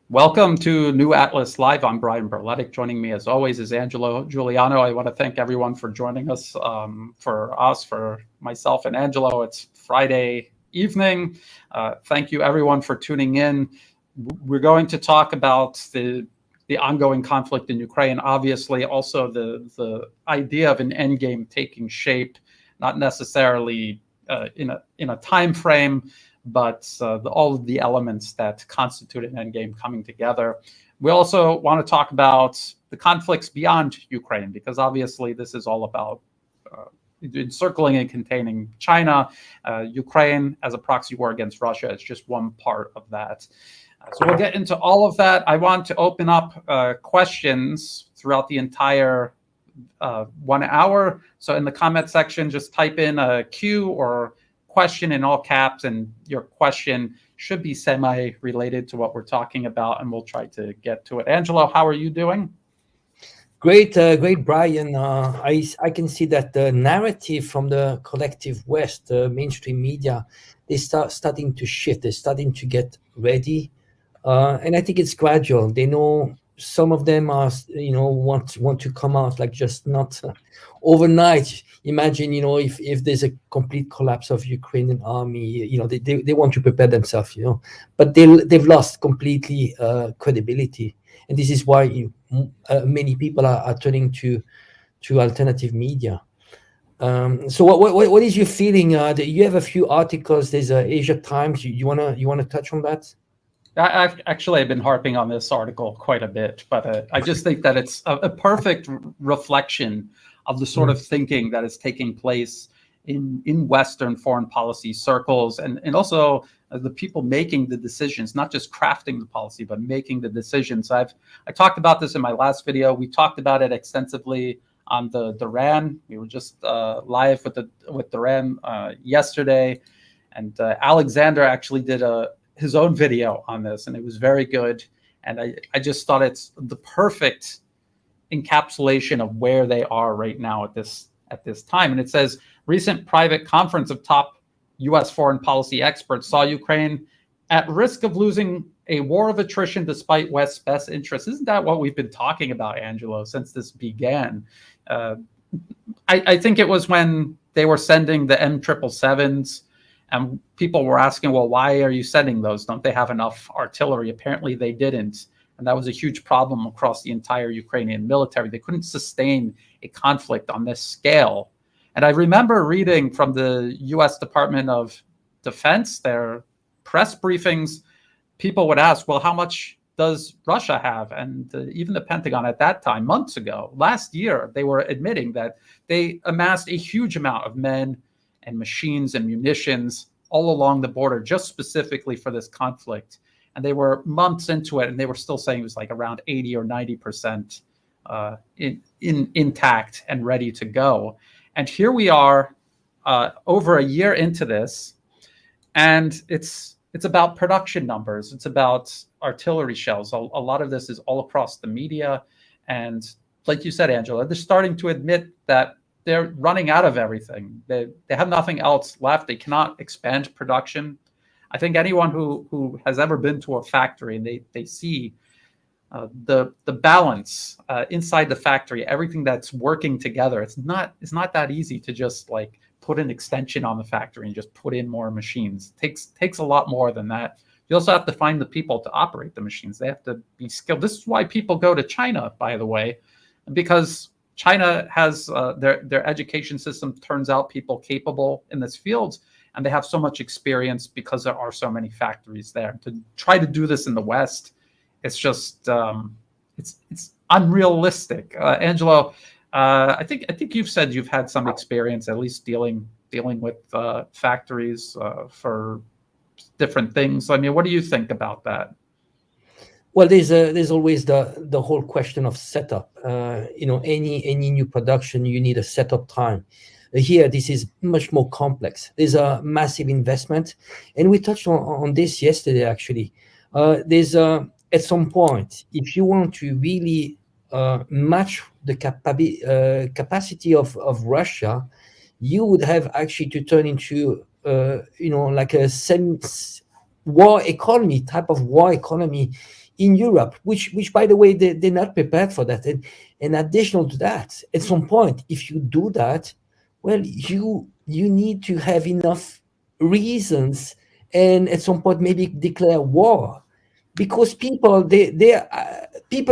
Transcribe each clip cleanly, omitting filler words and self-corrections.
Welcome to New Atlas Live. I'm Brian Berletic. Joining me, as always, is Angelo Giuliano. I want to thank everyone for joining us. For myself and Angelo, it's Friday evening. Thank you, everyone, for tuning in. We're going to talk about the ongoing conflict in Ukraine. Obviously, also the idea of an endgame taking shape, not necessarily in a time frame, but all of the elements that constitute an endgame coming together. We also want to talk about the conflicts beyond Ukraine, because obviously this is all about encircling and containing China. Ukraine as a proxy war against Russia is just one part of that. So we'll get into all of that. I want to open up questions throughout the entire 1 hour. So in the comment section, just type in a Q or question in all caps, and your question should be semi-related to what we're talking about, and we'll try to get to it. Angelo, how are you doing? Great, Brian. I can see that the narrative from the collective West, mainstream media, they starting to shift. They're starting to get ready, and I think it's gradual. They know some of them are, want to come out like just not overnight. Imagine, if there's a complete collapse of Ukrainian army, they want to prepare themselves, but they've lost completely credibility, and this is why many people are turning to alternative media. So what is your feeling? You have a few articles. There's Asia Times. You wanna touch on that? I've been harping on this article quite a bit, but I just think that it's a perfect reflection of the sort of thinking that is taking place in Western foreign policy circles, and also the people making the decisions, not just crafting the policy, but making the decisions. I talked about this in my last video. We talked about it extensively on the Duran. We were just live with Duran yesterday, and Alexander actually did his own video on this, and it was very good. And I just thought it's the perfect encapsulation of where they are right now at this time. And it says, recent private conference of top U.S. foreign policy experts saw Ukraine at risk of losing a war of attrition despite West's best interests. Isn't that what we've been talking about, Angelo, since this began? I think it was when they were sending the M777s, and people were asking, well, why are you sending those? Don't they have enough artillery? Apparently they didn't. And that was a huge problem across the entire Ukrainian military. They couldn't sustain a conflict on this scale. And I remember reading from the US Department of Defense, their press briefings, people would ask, well, how much does Russia have? And even the Pentagon at that time, months ago, last year, they were admitting that they amassed a huge amount of men and machines and munitions all along the border, just specifically for this conflict. And they were months into it, and they were still saying it was like around 80 or 90% intact and ready to go. And here we are, over a year into this, and it's about production numbers. It's about artillery shells. A lot of this is all across the media, and like you said, Angela, they're starting to admit that they're running out of everything. They have nothing else left. They cannot expand production. I think anyone who has ever been to a factory, and they see the balance inside the factory, everything that's working together. It's not that easy to just like put an extension on the factory and just put in more machines. It takes a lot more than that. You also have to find the people to operate the machines. They have to be skilled. This is why people go to China, by the way, because China has their education system turns out people capable in this field, and they have so much experience because there are so many factories there. To try to do this in the West, it's just it's unrealistic. Angelo, I think you've said you've had some experience, at least dealing with factories for different things. I mean, what do you think about that? Well, there's always the whole question of setup. Any new production, you need a setup time. Here, this is much more complex. There's a massive investment, and we touched on this yesterday. Actually, there's at some point, if you want to really match the capacity of Russia, you would have actually to turn into like a type of war economy in Europe, which by the way, they're not prepared for that. And additional to that, at some point, if you do that, well, you need to have enough reasons, and at some point maybe declare war, because people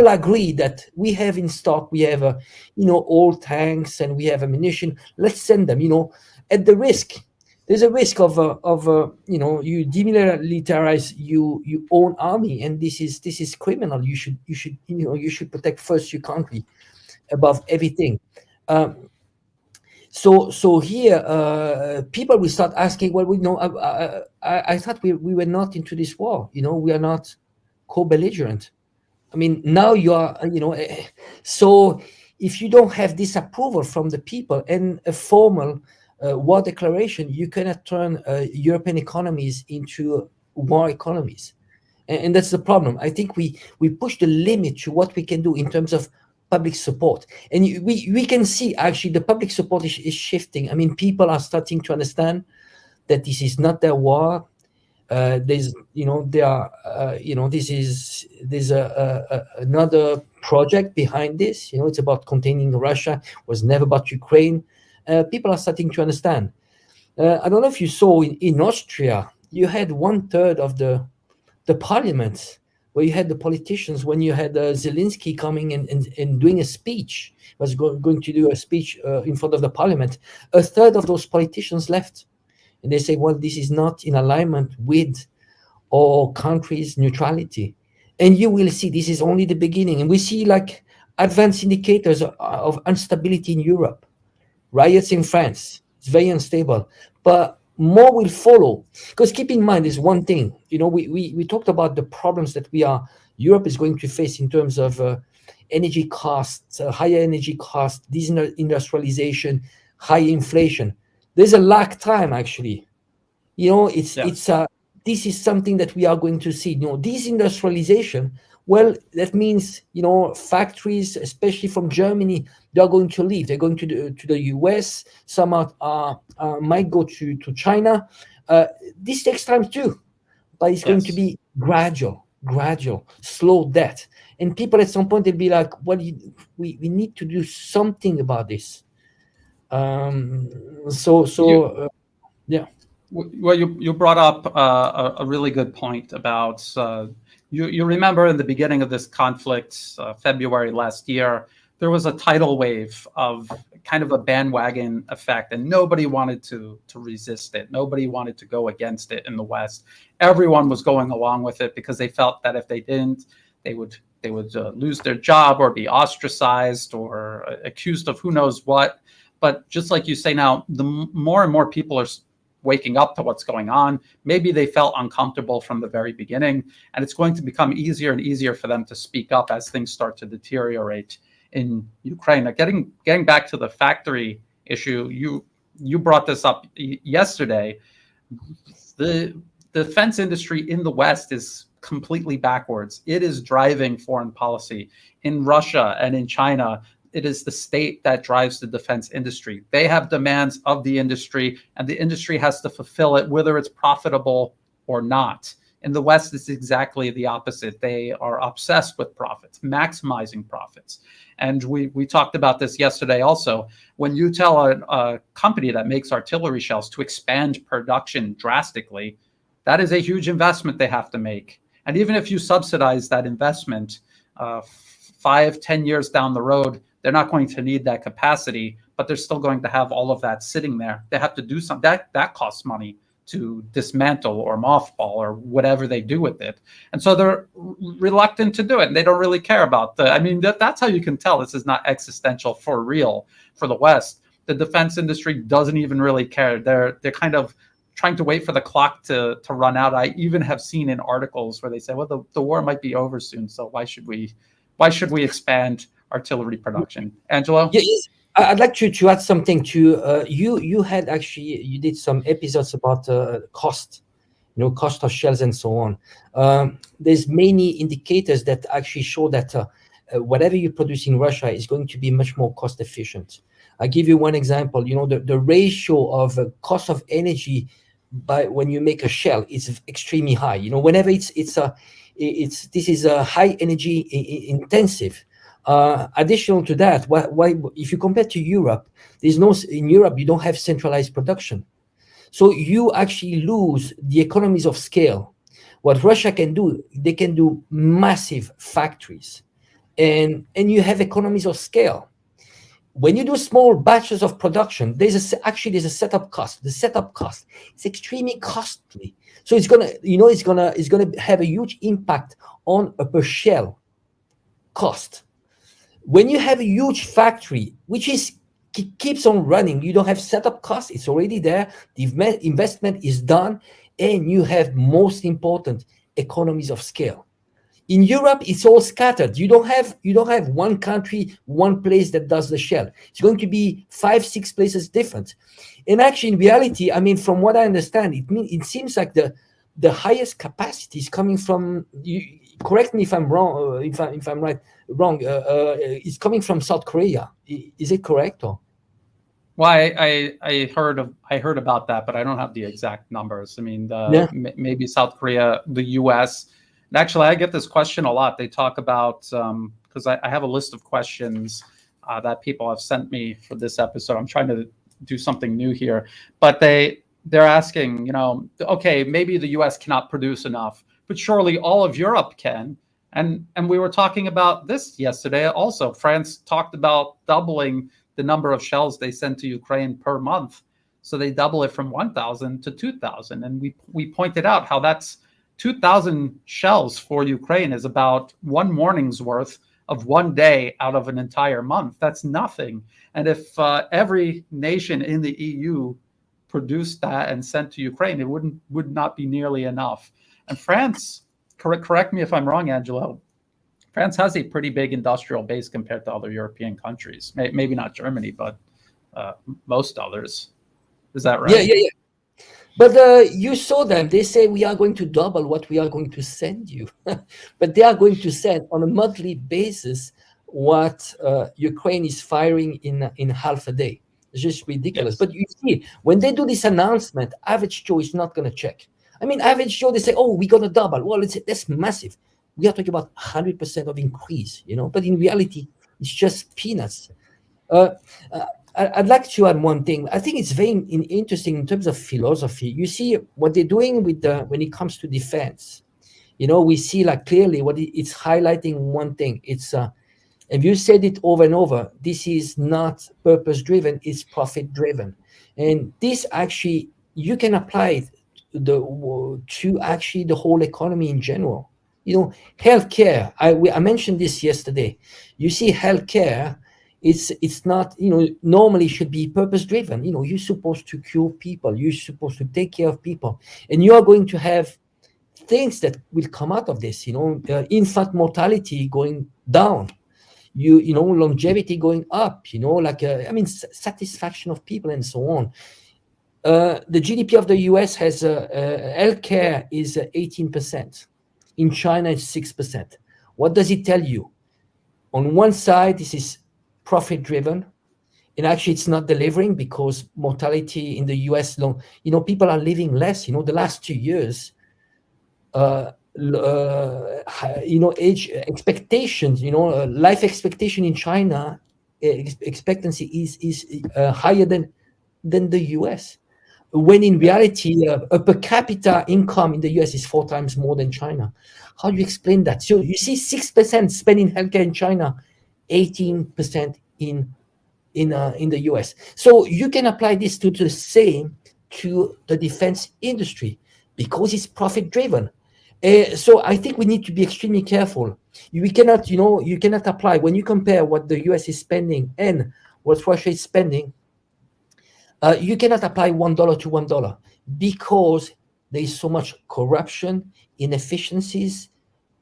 agree that we have in stock, we have old tanks and we have ammunition. Let's send them. At the risk, there's a risk of you demilitarize your own army, and this is criminal. You should protect first your country above everything. So here, people will start asking, well, I thought we were not into this war. We are not co-belligerent. I mean, now you are, so if you don't have this approval from the people and a formal war declaration, you cannot turn European economies into war economies. And that's the problem. I think we push the limit to what we can do in terms of public support. And we can see actually the public support is shifting. I mean, people are starting to understand that this is not their war. There's another project behind this. It's about containing Russia. It was never about Ukraine. People are starting to understand. I don't know if you saw in Austria, you had 1/3 of the parliament, where you had the politicians, when you had Zelensky coming and doing a speech, was going to do a speech in front of the parliament. 1/3 of those politicians left. And they say, well, this is not in alignment with our country's neutrality. And you will see this is only the beginning. And we see like advanced indicators of instability in Europe. Riots in France. It's very unstable. But more will follow. Because keep in mind, there's one thing. We talked about the problems that Europe is going to face in terms of energy costs, higher energy costs, desindustrialization, high inflation. There's a lag time, actually. This is something that we are going to see. Desindustrialization. Well, that means factories, especially from Germany, they are going to leave. They're going to the US. Some might go to China. This takes time too, but it's going to be gradual, slow death. And people at some point they'll be like, "Well, we need to do something about this." Yeah. Well, you brought up a really good point about you remember in the beginning of this conflict, February last year, there was a tidal wave of kind of a bandwagon effect, and nobody wanted to resist it. Nobody wanted to go against it in the West. Everyone was going along with it because they felt that if they didn't, they would lose their job or be ostracized or accused of who knows what. But just like you say now, the more and more people are waking up to what's going on. Maybe they felt uncomfortable from the very beginning, and it's going to become easier and easier for them to speak up as things start to deteriorate in Ukraine. Now, getting back to the factory issue, you brought this up yesterday. The defense industry in the West is completely backwards. It is driving foreign policy. In Russia and in China, it is the state that drives the defense industry. They have demands of the industry, and the industry has to fulfill it, whether it's profitable or not. In the West, it's exactly the opposite. They are obsessed with profits, maximizing profits. And we talked about this yesterday also. When you tell a company that makes artillery shells to expand production drastically, that is a huge investment they have to make. And even if you subsidize that investment 5-10 years down the road, they're not going to need that capacity, but they're still going to have all of that sitting there. They have to do something that costs money to dismantle or mothball or whatever they do with it. And so they're reluctant to do it. And they don't really care about that's how you can tell this is not existential for real for the West. The defense industry doesn't even really care. They're kind of trying to wait for the clock to run out. I even have seen in articles where they say, well, the war might be over soon, so why should we expand artillery production? Angelo? Yes, I'd like to add something to you had actually, you did some episodes about cost of shells and so on. There's many indicators that actually show that whatever you produce in Russia is going to be much more cost efficient. I'll give you one example. The ratio of cost of energy when you make a shell, it's extremely high. Whenever this is a high energy intensive. Additional to that, why if you compare to Europe, in Europe you don't have centralized production, so you actually lose the economies of scale. What Russia can do, they can do massive factories, and you have economies of scale. When you do small batches of production, there's a setup cost. The setup cost is extremely costly. So it's gonna have a huge impact on a per shell cost. When you have a huge factory, which keeps on running, you don't have setup costs. It's already there. The investment is done, and you have, most important, economies of scale. In Europe, it's all scattered. You don't have one country, one place that does the shell. It's going to be 5, 6 places different. And actually, in reality, I mean, from what I understand, it seems like the highest capacity is coming from. Correct me if I'm wrong. If I'm wrong, it's coming from South Korea. Is it correct or? Well, I heard about that, but I don't have the exact numbers. I mean, maybe South Korea, the U.S. And actually, I get this question a lot. They talk about, because I have a list of questions that people have sent me for this episode. I'm trying to do something new here, but they're asking, okay, maybe the U.S. cannot produce enough, but surely all of Europe can. And we were talking about this yesterday also. France talked about doubling the number of shells they send to Ukraine per month. So they double it from 1,000 to 2,000. And we pointed out how that's 2,000 shells for Ukraine is about one morning's worth of one day out of an entire month. That's nothing. And if every nation in the EU produced that and sent to Ukraine, it would not be nearly enough. And France, correct me if I'm wrong, Angelo, France has a pretty big industrial base compared to other European countries. Maybe not Germany, but most others. Is that right? Yeah. But you saw them. They say we are going to double what we are going to send you. But they are going to send on a monthly basis what Ukraine is firing in half a day. It's just ridiculous. Yes. But you see, when they do this announcement, average Joe is not going to check. I mean, average Joe, they say, oh, we're going to double. Well, that's massive. We are talking about 100% of increase, But in reality, it's just peanuts. I'd like to add one thing. I think it's very interesting in terms of philosophy. You see what they're doing when it comes to defense. We see like clearly what it's highlighting one thing. It's and you said it over and over. This is not purpose driven. It's profit driven, and this actually you can apply it to actually the whole economy in general. Healthcare. I mentioned this yesterday. You see, healthcare. It's not, normally should be purpose driven. You're supposed to cure people. You're supposed to take care of people. And you are going to have things that will come out of this, infant mortality going down, longevity going up, satisfaction of people and so on. The GDP of the US has healthcare is 18%. In China, it's 6%. What does it tell you? On one side, this is profit driven, and actually it's not delivering because mortality in the US people are living less. The last 2 years age expectations, life expectation in China expectancy is higher than the US, when in reality a per capita income in the US is 4 times more than China. How do you explain that? So you see 6% spending healthcare in China, 18% in the US. So you can apply this to the same to the defense industry because it's profit driven. So I think we need to be extremely careful. We cannot, you cannot apply when you compare what the US is spending and what Russia is spending. You cannot apply $1 to $1 because there is so much corruption, inefficiencies.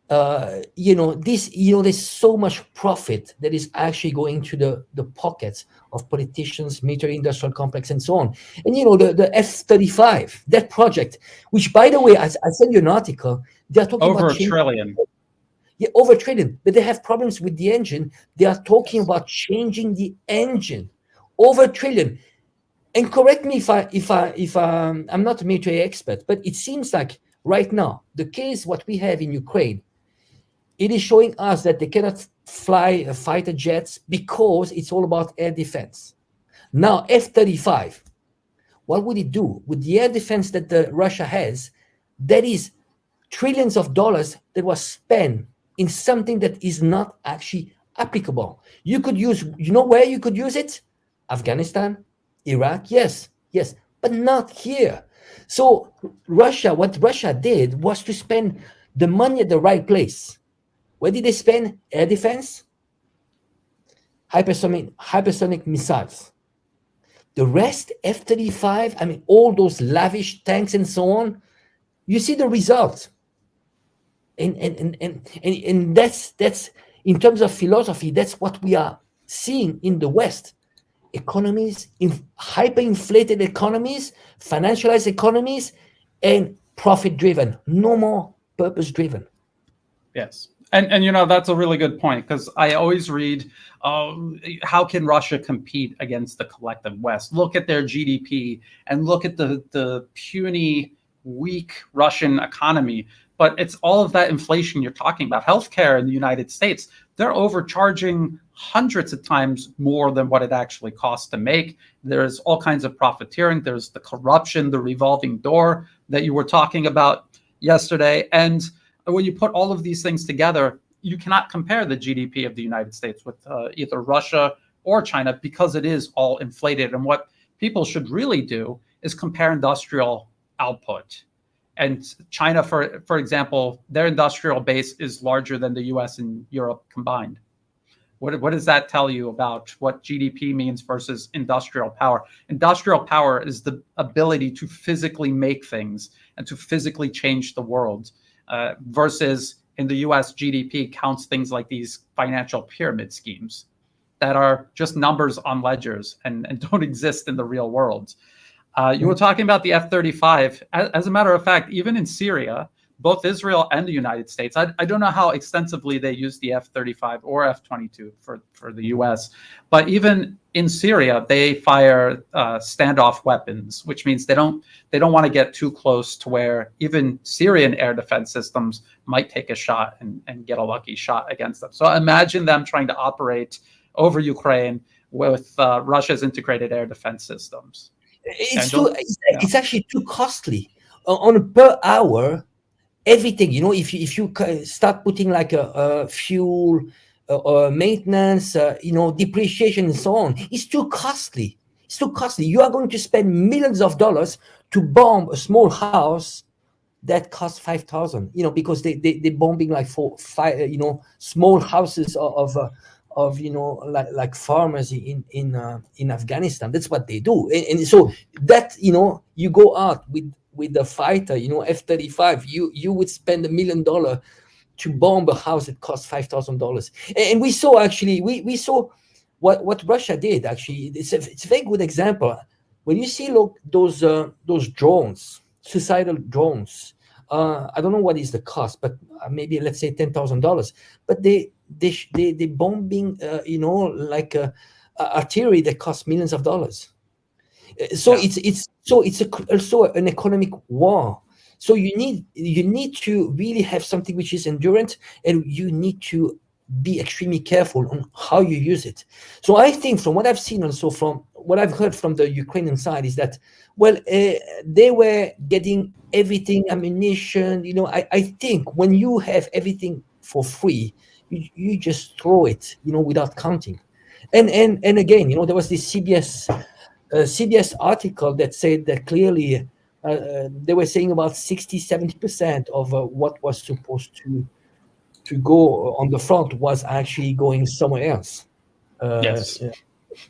There's so much profit that is actually going to the pockets of politicians, military industrial complex, and so on. And the F-35, that project, which by the way, I sent you an article, they're talking over about $1 trillion. Yeah, over $1 trillion, but they have problems with the engine. They are talking about changing the engine. Over $1 trillion. And correct me if I'm not a military expert, but it seems like right now the case what we have in Ukraine, it is showing us that they cannot fly fighter jets because it's all about air defense. Now F-35, what would it do with the air defense that Russia has? That is trillions of dollars that was spent in something that is not actually applicable. You could use, you know where you could use it? Afghanistan, Iraq, yes, but not here. So what Russia did was to spend the money at the right place. Where did they spend? Air defense, hypersonic missiles. The rest, F-35, I mean, all those lavish tanks and so on, you see the result. And that's in terms of philosophy, that's what we are seeing in the West. Economies, hyperinflated economies, financialized economies, and profit-driven, no more purpose-driven. Yes. And that's a really good point, because I always read, how can Russia compete against the collective West? Look at their GDP and look at the puny, weak Russian economy. But it's all of that inflation you're talking about. Healthcare in the United States, they're overcharging hundreds of times more than what it actually costs to make. There's all kinds of profiteering. There's the corruption, the revolving door that you were talking about yesterday. And when you put all of these things together, you cannot compare the GDP of the United States with either Russia or China, because it is all inflated. And what people should really do is compare industrial output. And China, for example, their industrial base is larger than the US and Europe combined. What does that tell you about what GDP means versus industrial power? Industrial power is the ability to physically make things and to physically change the world, versus in the US, GDP counts things like these financial pyramid schemes that are just numbers on ledgers and don't exist in the real world. You were talking about the F-35. As a matter of fact, even in Syria, both Israel and the United States, I don't know how extensively they use the F-35 or F-22 for the US, but even in Syria, they fire standoff weapons, which means they don't want to get too close to where even Syrian air defense systems might take a shot and get a lucky shot against them. So imagine them trying to operate over Ukraine with Russia's integrated air defense systems. It's actually too costly. On a per hour, everything, if you start putting like a fuel, maintenance, depreciation and so on, it's too costly. You are going to spend millions of dollars to bomb a small house that costs $5,000, because they're bombing like 5 small houses of like farmers in Afghanistan. That's what they do. And so that, you go out with the fighter, F-35, you would spend $1 million to bomb a house that costs $5,000. And we saw actually, we saw what Russia did. Actually, it's a very good example. When you see those drones, suicidal drones, I don't know what is the cost, but maybe let's say $10,000. But they bombing, like artillery that costs millions of dollars. So yeah. It's also an economic war. So you need to really have something which is endurance, and you need to be extremely careful on how you use it. So I think from what I've seen, also from what I've heard from the Ukrainian side, is that they were getting everything, ammunition. I think when you have everything for free, you just throw it, without counting. And again, there was this CBS article that said that clearly they were saying about 60-70% of what was supposed to go on the front was actually going somewhere else. Yes.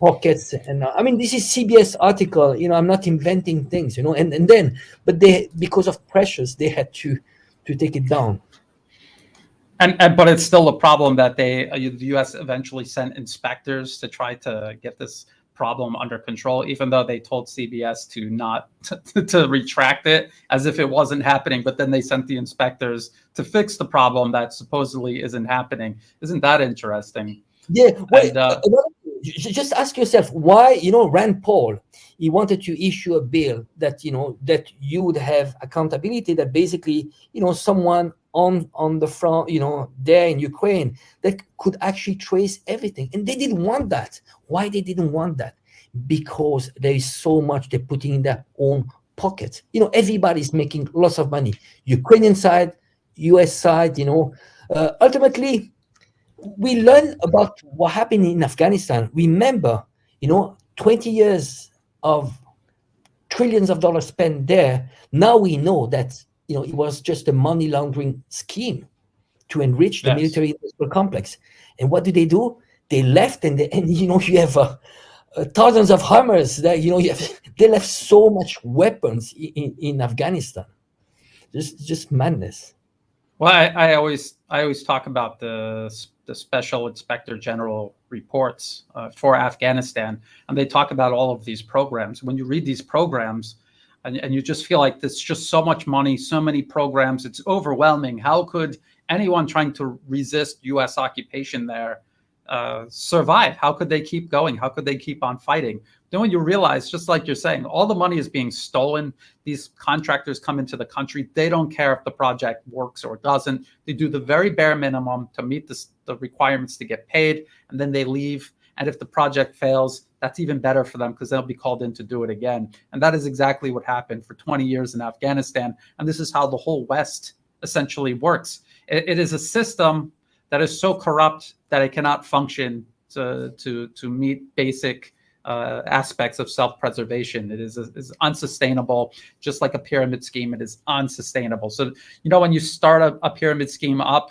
Pockets, and this is CBS article. I'm not inventing things, and then, but they, because of pressures, they had to take it down. But it's still a problem that the U.S. eventually sent inspectors to try to get this problem under control, even though they told CBS to not to retract it as if it wasn't happening. But then they sent the inspectors to fix the problem that supposedly isn't happening. Isn't that interesting? Yeah. Well, just ask yourself why, Rand Paul, he wanted to issue a bill that, that you would have accountability, that basically, someone on the front, there in Ukraine, that could actually trace everything. And they didn't want that. Why they didn't want that? Because there is so much they're putting in their own pocket. Everybody's making lots of money. Ukrainian side, US side, ultimately, we learn about what happened in Afghanistan. Remember, 20 years of trillions of dollars spent there. Now we know that, it was just a money laundering scheme to enrich the military industrial complex. And what do? They left, and you have thousands of Hummers that, they left so much weapons in Afghanistan. Just madness. Well, I always talk about the Special Inspector General reports for Afghanistan, and they talk about all of these programs. When you read these programs, and you just feel like there's just so much money, so many programs, it's overwhelming. How could anyone trying to resist U.S. occupation there survive? How could they keep going? How could they keep on fighting? Then when you realize, just like you're saying, all the money is being stolen. These contractors come into the country. They don't care if the project works or doesn't. They do the very bare minimum to meet the requirements to get paid, and then they leave. And if the project fails, that's even better for them, because they'll be called in to do it again. And that is exactly what happened for 20 years in Afghanistan. And this is how the whole West essentially works. It is a system that is so corrupt that it cannot function to meet basic aspects of self-preservation. It is unsustainable. Just like a pyramid scheme, it is unsustainable. So, when you start a pyramid scheme up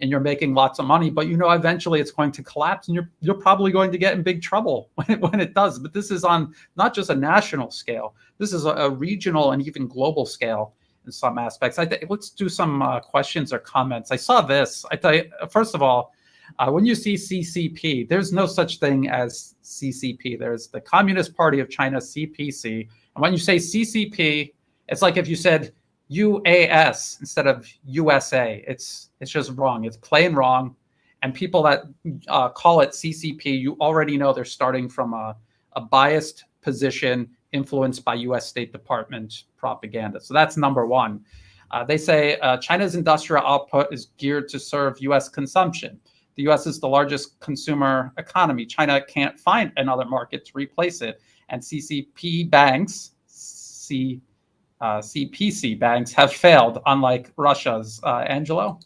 and you're making lots of money, but eventually it's going to collapse, and you're probably going to get in big trouble when it does. But this is on not just a national scale. This is a regional and even global scale in some aspects. Let's do some questions or comments. I saw this. I tell you, first of all, when you see CCP, there's no such thing as CCP. There's the Communist Party of China, CPC. And when you say CCP, it's like if you said UAS instead of USA. It's just wrong. It's plain wrong. And people that call it CCP, you already know they're starting from a biased position influenced by U.S. State Department propaganda. So that's number one. They say China's industrial output is geared to serve U.S. consumption. The U.S. is the largest consumer economy. China can't find another market to replace it. And CCP banks, CPC banks have failed, unlike Russia's. Angelo?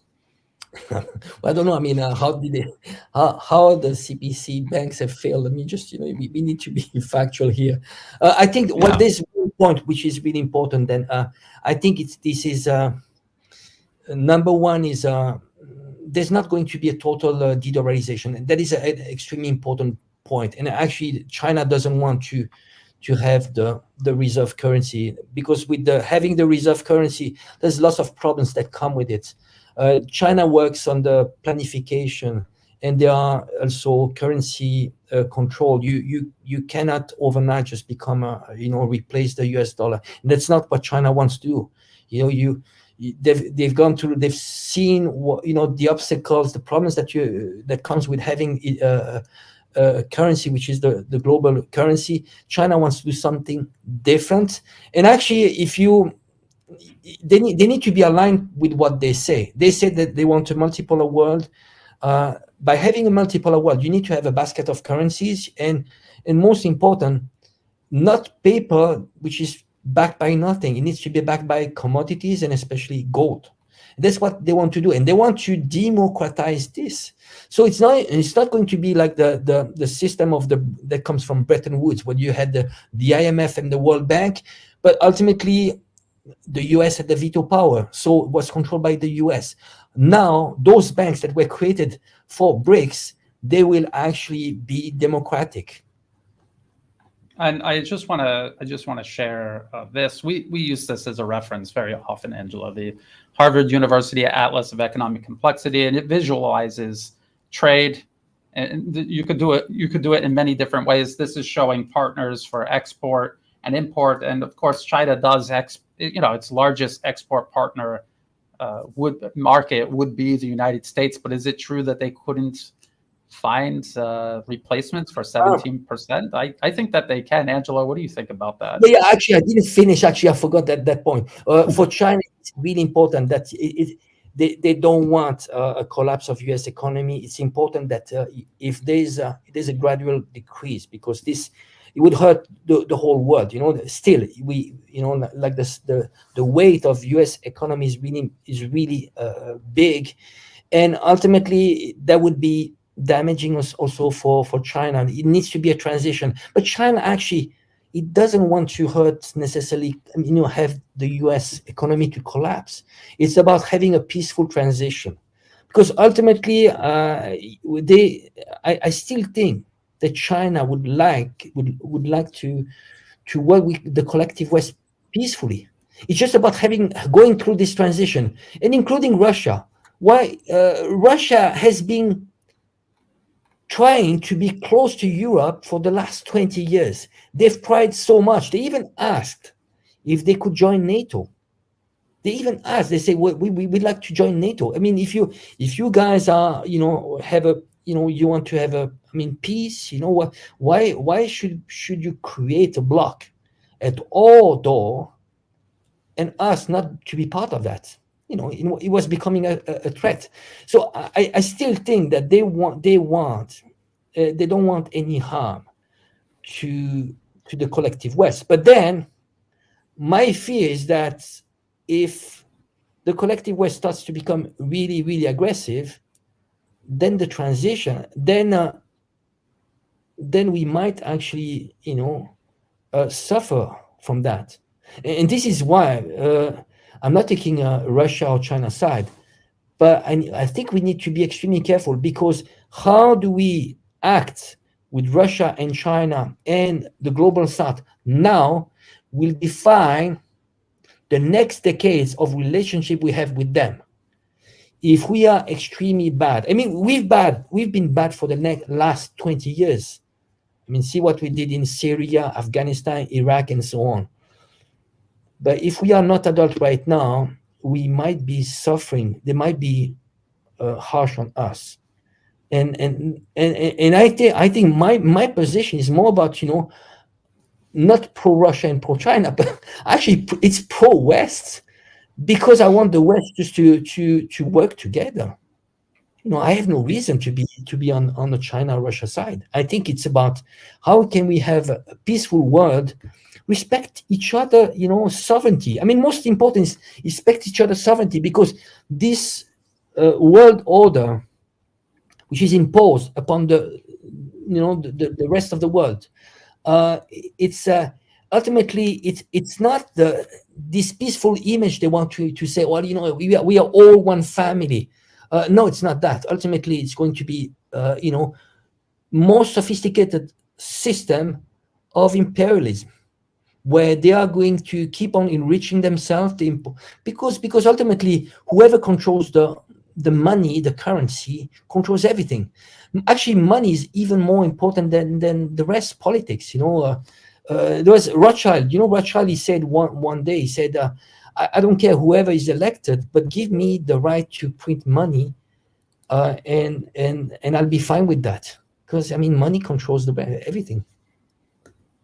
Well, I don't know. I mean, how the CPC banks have failed? I mean, just we need to be factual here. I think what this point, which is really important, then I think this is number one is there's not going to be a total de-dollarization, and that is an extremely important point. And actually, China doesn't want to have the reserve currency, because with having the reserve currency, there's lots of problems that come with it. China works on the planification, and there are also currency control. You cannot overnight just become replace the US dollar. And that's not what China wants to do. They've gone through. They've seen the obstacles, the problems that comes with having currency, which is the global currency. China wants to do something different. And actually, they need to be aligned with what they say. They say that they want a multipolar world. By having a multipolar world, you need to have a basket of currencies, and most important, not paper, which is backed by nothing. It needs to be backed by commodities, and especially gold. That's what they want to do, and they want to democratize this. So it's not going to be like the system that comes from Bretton Woods, where you had the IMF and the World Bank, but ultimately the US had the veto power, so it was controlled by the US. Now those banks that were created for BRICS, they will actually be democratic. And I just want to share this. We use this as a reference very often, Angela. The Harvard University Atlas of Economic Complexity, and it visualizes trade. And you could do it in many different ways. This is showing partners for export and import, and of course, China does its largest export partner market would be the United States. But is it true that they couldn't find replacements for 17%? I think that they can. Angelo, what do you think about that? Yeah, actually, I didn't finish. Actually, I forgot that point. For China, it's really important that they don't want a collapse of U.S. economy. It's important that if there's a gradual decrease, because it would hurt the whole world. Still, like the weight of U.S. economy is really big, and ultimately that would be damaging us also for China. It needs to be a transition, but China actually, it doesn't want to hurt necessarily, have the U.S. economy to collapse. It's about having a peaceful transition, because ultimately, I still think that China would like to work with the collective West peacefully. It's just about going through this transition, and including Russia. Why Russia has been trying to be close to Europe for the last 20 years. They've tried so much. They even asked if they could join NATO. They even asked. They say, well, we'd like to join NATO. I mean, if you guys are, have a, you want to have peace. Why should you create a block at all door and us not to be part of that? It was becoming a threat. So I still think that they don't want any harm to the collective West. But then my fear is that if the collective West starts to become really, really aggressive, then the transition, then we might actually, suffer from that. And this is why I'm not taking Russia or China side, but I think we need to be extremely careful, because how do we act with Russia and China and the global South now will define the next decades of relationship we have with them. If we are extremely bad, we've been bad for the last 20 years. See what we did in Syria, Afghanistan, Iraq, and so on. But if we are not adult right now, we might be suffering. They might be harsh on us. And I think my position is more about, not pro-Russia and pro-China, but actually it's pro-West, because I want the West just to work together. I have no reason to be on the China-Russia side. I think it's about how can we have a peaceful world, respect each other, sovereignty. Most important is respect each other's sovereignty, because this world order, which is imposed upon the rest of the world, it's ultimately it's not this peaceful image they want to say, well, we are all one family. No, it's not that. Ultimately, it's going to be more sophisticated system of imperialism, where they are going to keep on enriching themselves, because ultimately whoever controls the money, the currency, controls everything. Actually, money is even more important than the rest. Politics, there was Rothschild. Rothschild, he said one day, he said, I don't care whoever is elected, but give me the right to print money, and I'll be fine with that, because money controls everything.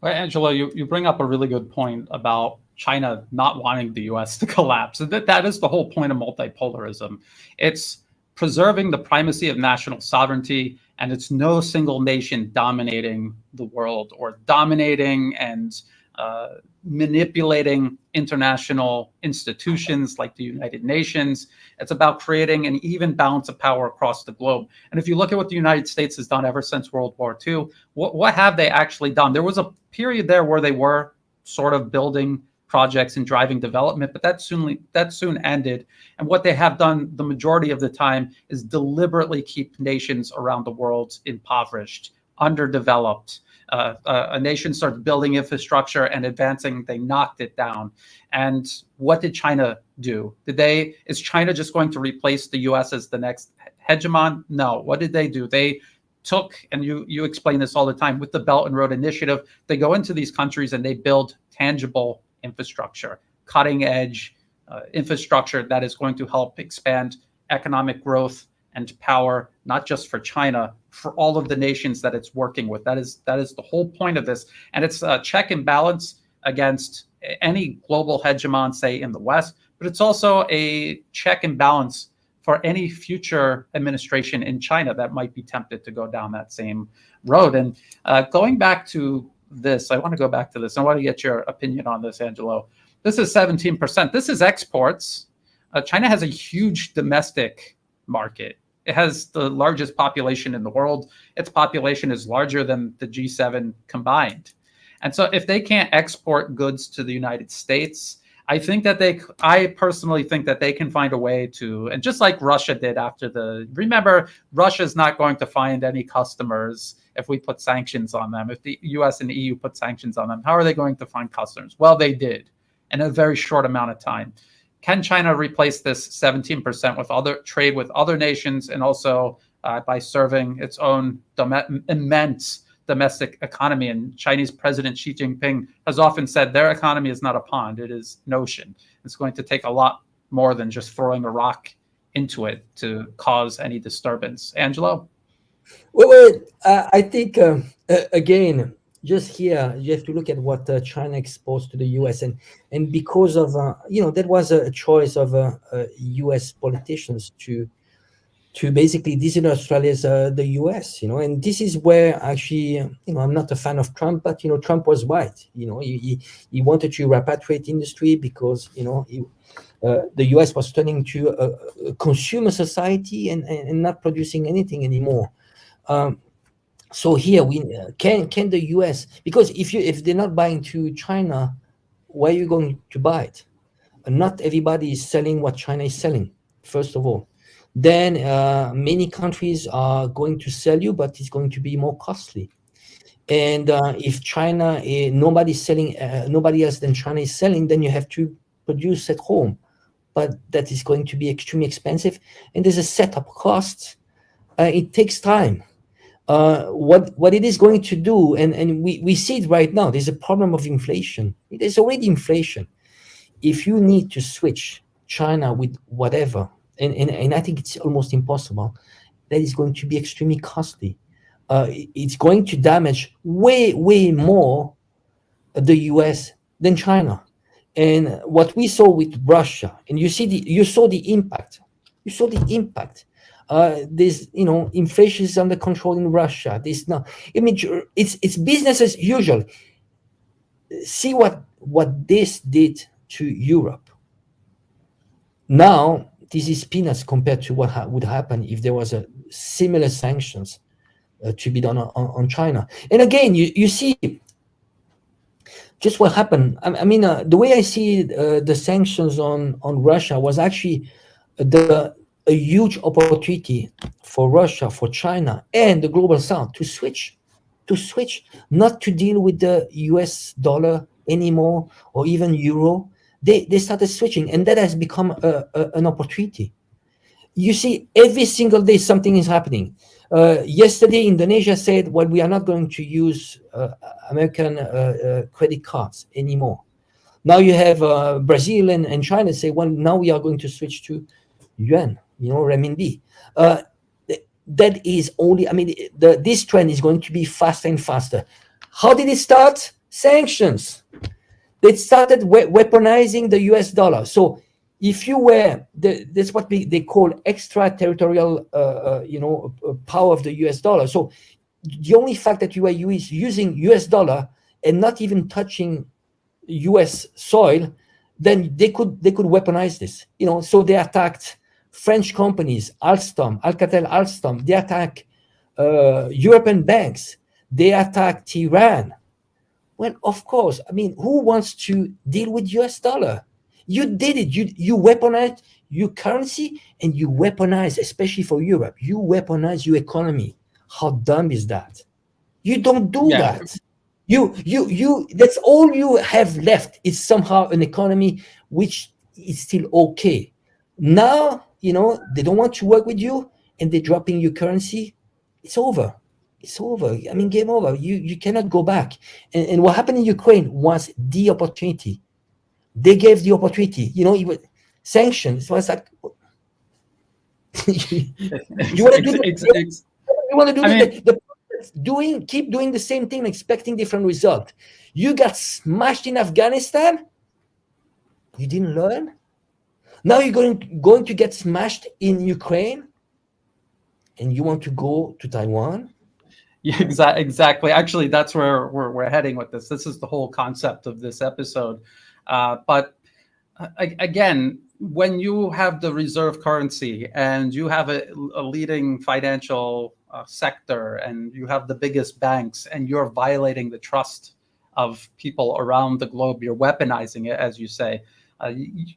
Well, Angelo, you bring up a really good point about China not wanting the U.S. to collapse. And that is the whole point of multipolarism. It's preserving the primacy of national sovereignty, and it's no single nation dominating the world or dominating and manipulating international institutions like the United Nations. It's about creating an even balance of power across the globe. And if you look at what the United States has done ever since World War II, what have they actually done? There was a period there where they were sort of building projects and driving development, but that soon ended. And what they have done the majority of the time is deliberately keep nations around the world impoverished, underdeveloped. A nation started building infrastructure and advancing, they knocked it down. And what did China do? Is China just going to replace the US as the next hegemon? No. What did they do? They took, and you explain this all the time, with the Belt and Road Initiative, they go into these countries and they build tangible infrastructure, cutting edge infrastructure that is going to help expand economic growth and power, not just for China, for all of the nations that it's working with. That is the whole point of this. And it's a check and balance against any global hegemon, say, in the West, but it's also a check and balance for any future administration in China that might be tempted to go down that same road. And going back to this, I want to go back to this. I want to get your opinion on this, Angelo. This is 17%. This is exports. China has a huge domestic market. It has the largest population in the world. Its population is larger than the G7 combined. And so if they can't export goods to the United States, I personally think that they can find a way to, and just like Russia did remember, Russia's not going to find any customers if we put sanctions on them. If the US and the EU put sanctions on them, how are they going to find customers? Well, they did in a very short amount of time. Can China replace this 17% with other trade with other nations, and also by serving its own immense domestic economy? And Chinese President Xi Jinping has often said their economy is not a pond, it is an ocean. It's going to take a lot more than just throwing a rock into it to cause any disturbance. Angelo? Well, I think, again, just here, you have to look at what China exposed to the US. And because of, that was a choice of US politicians to basically disindustrialize the US, and this is where actually, I'm not a fan of Trump, but, Trump was right. He wanted to repatriate industry because, the US was turning to a consumer society and not producing anything anymore. So here we can the US, because if they're not buying to China, where are you going to buy it? Not everybody is selling what China is selling, first of all. Then many countries are going to sell you, but it's going to be more costly. And if China, nobody else than China is selling, then you have to produce at home. But that is going to be extremely expensive. And there's a setup cost. It takes time. What it is going to do, and we see it right now, there's a problem of inflation. There's already inflation. If you need to switch China with whatever, and I think it's almost impossible, that is going to be extremely costly. It's going to damage way more the US than China. And what we saw with Russia, and you saw the impact. You saw the impact. This, inflation is under control in Russia. This now, it's business as usual. See what this did to Europe. Now, this is peanuts compared to what would happen if there was a similar sanctions to be done on China. And again, you see just what happened. I mean, the way I see the sanctions on Russia was actually a huge opportunity for Russia, for China, and the global South to switch, not to deal with the US dollar anymore or even euro. They started switching, and that has become an opportunity. You see, every single day something is happening. Yesterday, Indonesia said, well, we are not going to use American credit cards anymore. Now you have Brazil and China say, well, now we are going to switch to yuan, renminbi. That is only, this trend is going to be faster and faster. How did it start? Sanctions. They started weaponizing the US dollar. So if you were, that's what they call extraterritorial, power of the US dollar. So the only fact that you are using US dollar and not even touching US soil, then they could weaponize this. So they attacked French companies, Alcatel-Alstom. They attack European banks. They attacked Iran. Well, of course. Who wants to deal with US dollar? You did it. You weaponized your currency, and you weaponize, especially for Europe, you weaponize your economy. How dumb is that? You don't do that. You that's all you have left is somehow an economy which is still okay. Now, they don't want to work with you, and they're dropping your currency. It's over. It's over. Game over. You cannot go back. And what happened in Ukraine was the opportunity. They gave the opportunity. It was sanctions. It was like, You want to do you want to do keep doing the same thing, expecting different result. You got smashed in Afghanistan. You didn't learn. Now you're going to get smashed in Ukraine, and you want to go to Taiwan. Yeah, exactly. Actually, that's where we're heading with this. This is the whole concept of this episode. But again, when you have the reserve currency and you have a leading financial sector and you have the biggest banks and you're violating the trust of people around the globe, you're weaponizing it, as you say.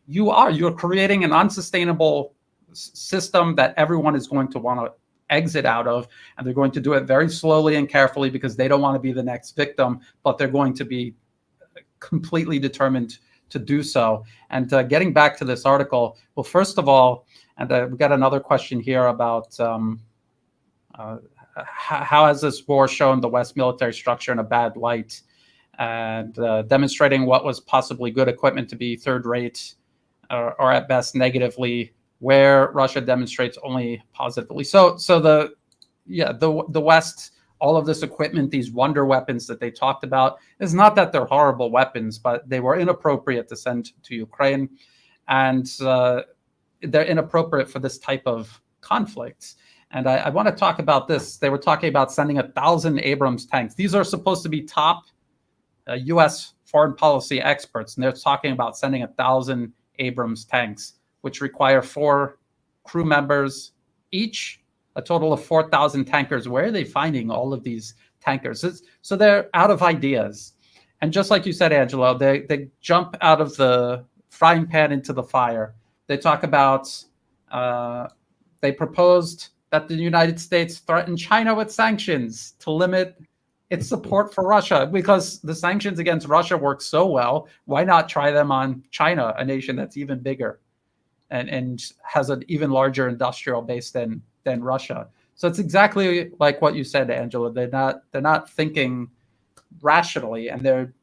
You're creating an unsustainable system that everyone is going to want to exit out of, and they're going to do it very slowly and carefully because they don't want to be the next victim, but they're going to be completely determined to do so. And getting back to this article, well, first of all, and we've got another question here about how has this war shown the West military structure in a bad light, and demonstrating what was possibly good equipment to be third-rate or at best negatively, where Russia demonstrates only positively. So the West, all of this equipment, these wonder weapons that they talked about, is not that they're horrible weapons, but they were inappropriate to send to Ukraine, and they're inappropriate for this type of conflict. And I want to talk about this. They were talking about sending 1,000 Abrams tanks. These are supposed to be top U.S. foreign policy experts, and they're talking about sending 1,000 Abrams tanks, which require 4 crew members each, a total of 4,000 tankers. Where are they finding all of these tankers? So they're out of ideas. And just like you said, Angelo, they jump out of the frying pan into the fire. They talk about, they proposed that the United States threaten China with sanctions to limit its support for Russia, because the sanctions against Russia work so well. Why not try them on China, a nation that's even bigger and has an even larger industrial base than Russia? So it's exactly like what you said, Angela. They're not thinking rationally, and they're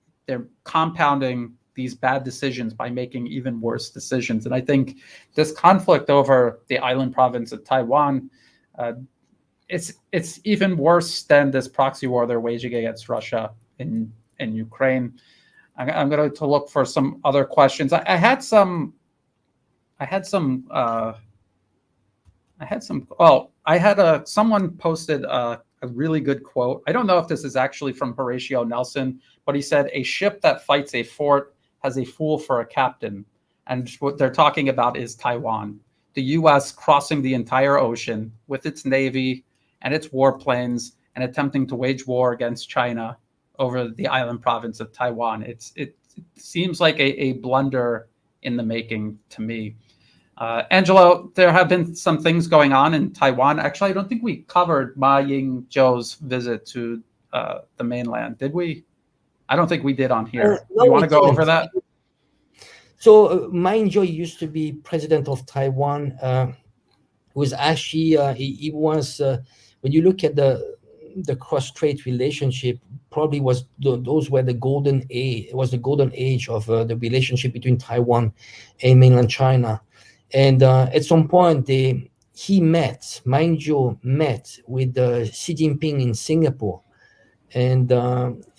compounding these bad decisions by making even worse decisions. And I think this conflict over the island province of Taiwan, it's even worse than this proxy war they're waging against Russia in Ukraine. I'm going to look for some other questions. I had some. Someone posted a really good quote. I don't know if this is actually from Horatio Nelson, but he said, "A ship that fights a fort has a fool for a captain." And what they're talking about is Taiwan. The U.S. crossing the entire ocean with its navy and its warplanes and attempting to wage war against China over the island province of Taiwan. It seems like a blunder in the making to me. Angelo, there have been some things going on in Taiwan. Actually, I don't think we covered Ma Ying-jeou's visit to the mainland, did we? I don't think we did on here. No, you want to go over that? So Ma Ying-jeou used to be president of Taiwan. Was actually he was when you look at the cross-strait relationship, probably was those were the golden age. It was the golden age of the relationship between Taiwan and mainland China. And at some point, Ma Ying-jeou met with Xi Jinping in Singapore, and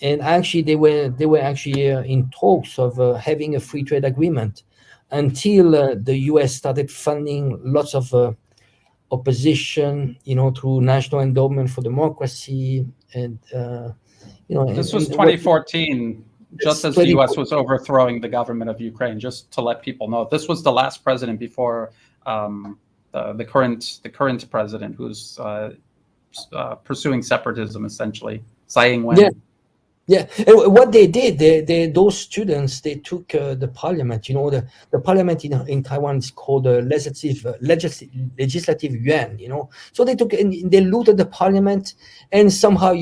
actually they were actually in talks of having a free trade agreement, until the U.S. started funding lots of opposition, through National Endowment for Democracy, and this was 2014. Just as the U.S. was overthrowing the government of Ukraine, just to let people know, this was the last president before the current president, who's pursuing separatism, essentially, Tsai Ing-wen. Yeah. What they did, those students, they took the parliament. The parliament in Taiwan is called the legislative yuan. So they took and they looted the parliament, and somehow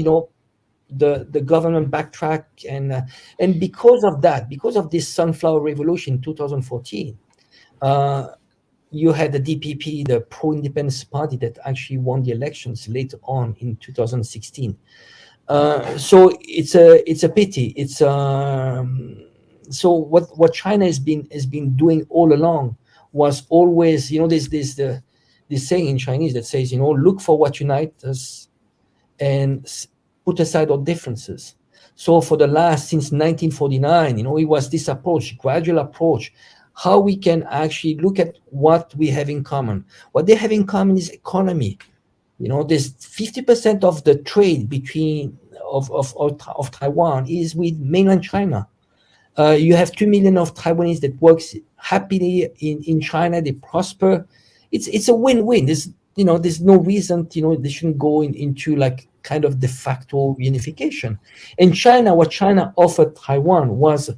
the government backtracked, and because of this sunflower revolution in 2014, you had the DPP, the pro-independence party, that actually won the elections later on in 2016. So it's a pity. It's so what China has been doing all along was always, there's this saying in Chinese that says, look for what unites us and put aside our differences. So for the last, since 1949, it was this approach, gradual approach, how we can actually look at what we have in common. What they have in common is economy. There's 50% of the trade between of Taiwan is with mainland China. You have 2 million of Taiwanese that works happily in China. They prosper. It's a win-win. There's no reason they shouldn't go into like kind of de facto unification. In China, what China offered Taiwan was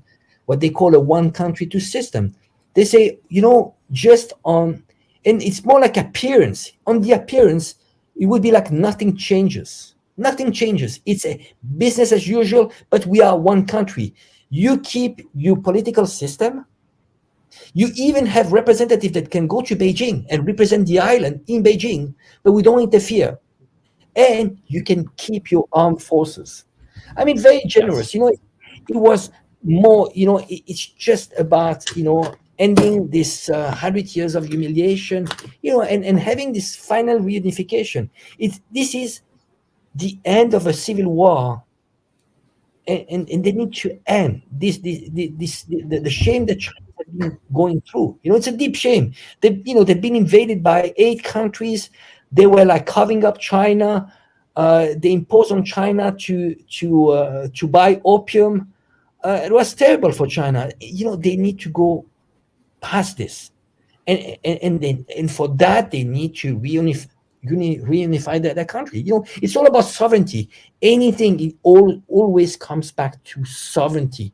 what they call a one country, two system. They say, just on, and it's more like appearance. On the appearance, it would be like nothing changes. Nothing changes. It's a business as usual, but we are one country. You keep your political system. You even have representatives that can go to Beijing and represent the island in Beijing, but we don't interfere. And you can keep your armed forces. I mean, very generous. Yes. It was more, it's just about, ending this 100 years of humiliation, and having this final reunification. This is the end of a civil war, and they need to end the shame that China has been going through. It's a deep shame. They've been invaded by 8 countries. They were like carving up China. They imposed on China to buy opium. It was terrible for China. They need to go past this, and for that they need to reunify their country. It's all about sovereignty. Anything, it always comes back to sovereignty.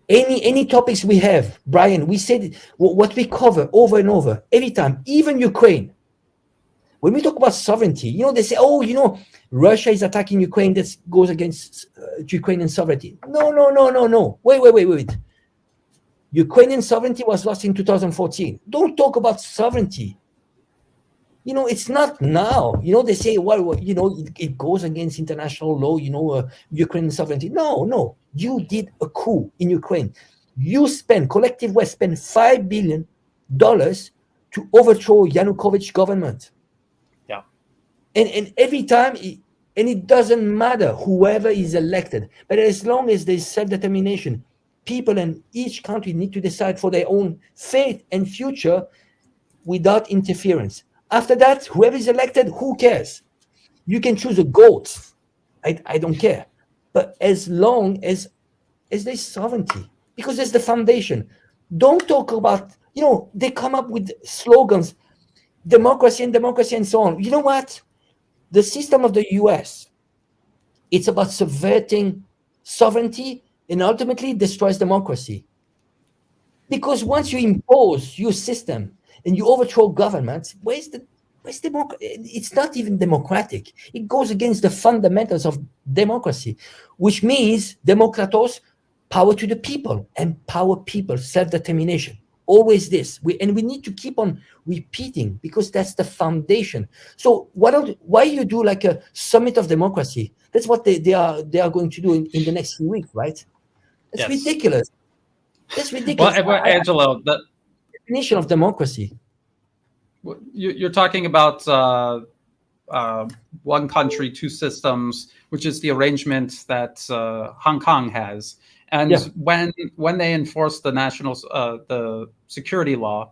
Any topics we have, Brian, we said what we cover over and over every time, even Ukraine. When we talk about sovereignty, they say, Russia is attacking Ukraine, that goes against Ukrainian sovereignty. No. Wait. Ukrainian sovereignty was lost in 2014. Don't talk about sovereignty. It's not now. They say, it goes against international law, Ukrainian sovereignty. No. You did a coup in Ukraine. Collective West spent $5 billion to overthrow Yanukovych government. Yeah. And every time, and it doesn't matter whoever is elected, but as long as there's self-determination, people in each country need to decide for their own fate and future without interference. After that, whoever is elected, who cares? You can choose a goat. I don't care. But as long as there's sovereignty, because there's the foundation. Don't talk about, they come up with slogans, democracy and so on. You know what? The system of the US, it's about subverting sovereignty and ultimately destroys democracy. Because once you impose your system and you overthrow governments, where's democracy? It's not even democratic. It goes against the fundamentals of democracy, which means democratos, power to the people, empower people, self-determination. Always this. We need to keep on repeating, because that's the foundation. So why you do like a summit of democracy? That's what they are going to do in the next few weeks, right? It's ridiculous. That's ridiculous. Well, Angelo, the definition of democracy. You're talking about one country, two systems, which is the arrangement that Hong Kong has. And when they enforced the the security law,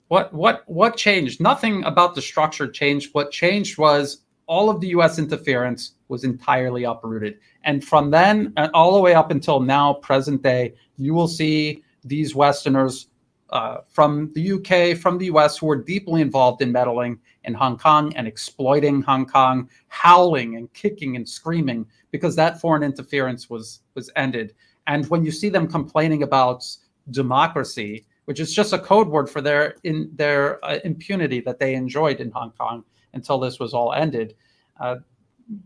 what changed? Nothing about the structure changed. What changed was all of the U.S. interference was entirely uprooted. And from then all the way up until now, present day, you will see these Westerners from the UK, from the US, who are deeply involved in meddling in Hong Kong and exploiting Hong Kong, howling and kicking and screaming because that foreign interference was ended. And when you see them complaining about democracy, which is just a code word for their impunity that they enjoyed in Hong Kong until this was all ended,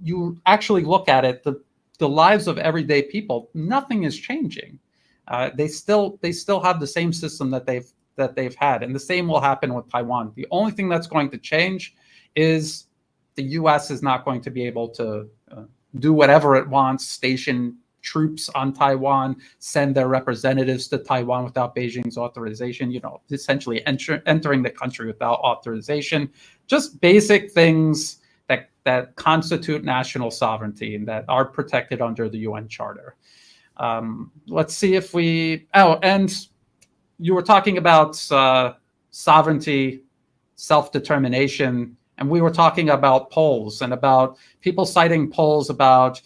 you actually look at it, the lives of everyday people, nothing is changing. They still have the same system that they've had, and the same will happen with Taiwan. The only thing that's going to change is the U.S. is not going to be able to do whatever it wants, station troops on Taiwan, send their representatives to Taiwan without Beijing's authorization, essentially entering the country without authorization. Just basic things that constitute national sovereignty and that are protected under the UN Charter. Let's see if and you were talking about sovereignty, self-determination, and we were talking about polls and about people citing polls about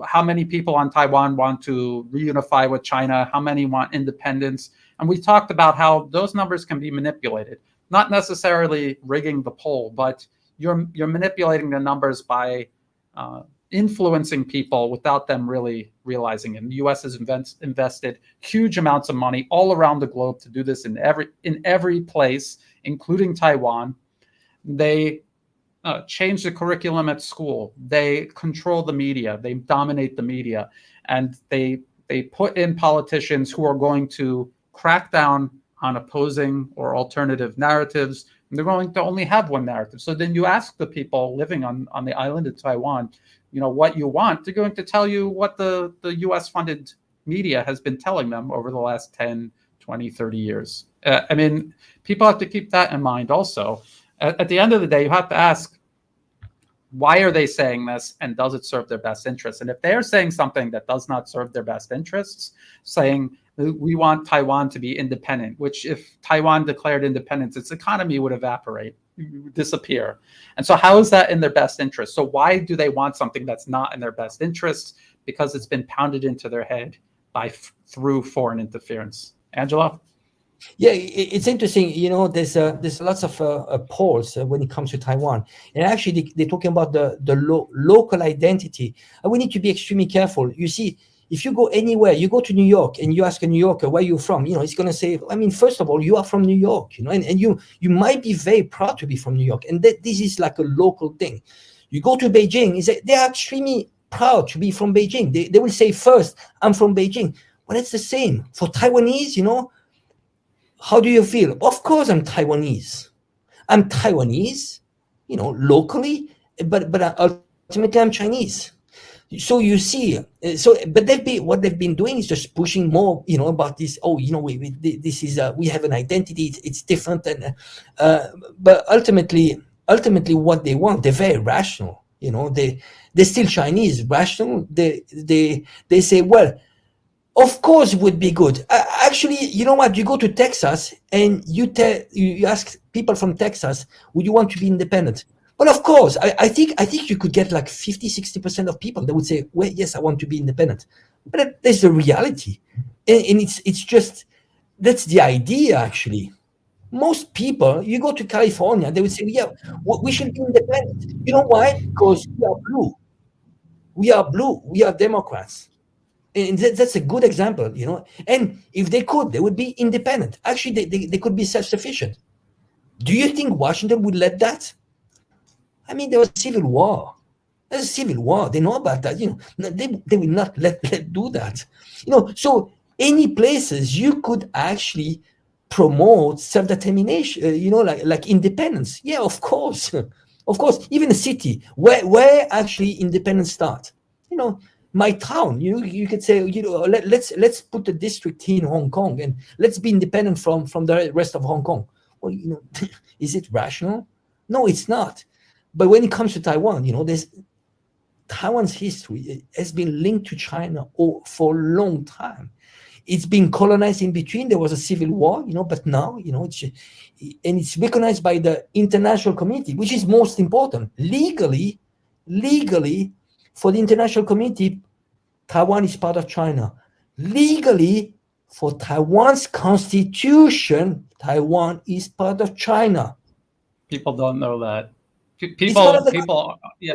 how many people on Taiwan want to reunify with China, how many want independence. And we talked about how those numbers can be manipulated, not necessarily rigging the poll, but you're manipulating the numbers by influencing people without them really realizing it. And the U.S. has invested huge amounts of money all around the globe to do this in every place, including Taiwan. They change the curriculum at school. They control the media. They dominate the media, and they put in politicians who are going to crack down on opposing or alternative narratives. And they're going to only have one narrative. So then you ask the people living on the island of Taiwan, what you want. They're going to tell you what the U.S. funded media has been telling them over the last 10, 20, 30 years. People have to keep that in mind also. At the end of the day, you have to ask, why are they saying this, and does it serve their best interests? And if they're saying something that does not serve their best interests, saying we want Taiwan to be independent, which if Taiwan declared independence, its economy would evaporate, disappear. And so how is that in their best interest? So why do they want something that's not in their best interest? Because it's been pounded into their head through foreign interference. Angela? Yeah, it's interesting. There's lots of polls when it comes to Taiwan, and actually they're talking about the local identity. And we need to be extremely careful. You see, if you go anywhere, you go to New York and you ask a New Yorker where you're from, he's going to say, first of all, you are from New York, and you might be very proud to be from New York, and this is like a local thing. You go to Beijing, they are extremely proud to be from Beijing. They will say first, I'm from Beijing. Well, it's the same for Taiwanese. How do you feel? Of course, I'm Taiwanese. I'm Taiwanese, locally, but ultimately I'm Chinese. So you see, but what they've been doing is just pushing more, about this. Oh, this is we have an identity. It's different, and but ultimately, what they want, they're very rational. They're still Chinese, rational. They say, well, of course, it would be good. Actually, you know what? You go to Texas and you ask people from Texas, would you want to be independent? Well, of course. I think you could get like 50-60% of people that would say, well, yes, I want to be independent. But that's the reality, and it's just that's the idea. Actually, most people, you go to California, they would say, yeah, we should be independent. You know why? Because we are blue. We are blue. We are Democrats. And that's a good example, And if they could, they would be independent. Actually, they could be self-sufficient. Do you think Washington would let that? There was a civil war. There's a civil war. They know about that. They will not let do that. So any places you could actually promote self-determination. Like independence. Yeah, of course, of course. Even a city where actually independence starts. My town, you could say, let's put a district here in Hong Kong and let's be independent from the rest of Hong Kong. Well, is it rational? No, it's not. But when it comes to Taiwan, Taiwan's history has been linked to China for a long time. It's been colonized in between. There was a civil war, but now, it's recognized by the international community, which is most important. Legally, for the international community, Taiwan is part of China. Legally, for Taiwan's constitution, Taiwan is part of China. People don't know that. People, yeah.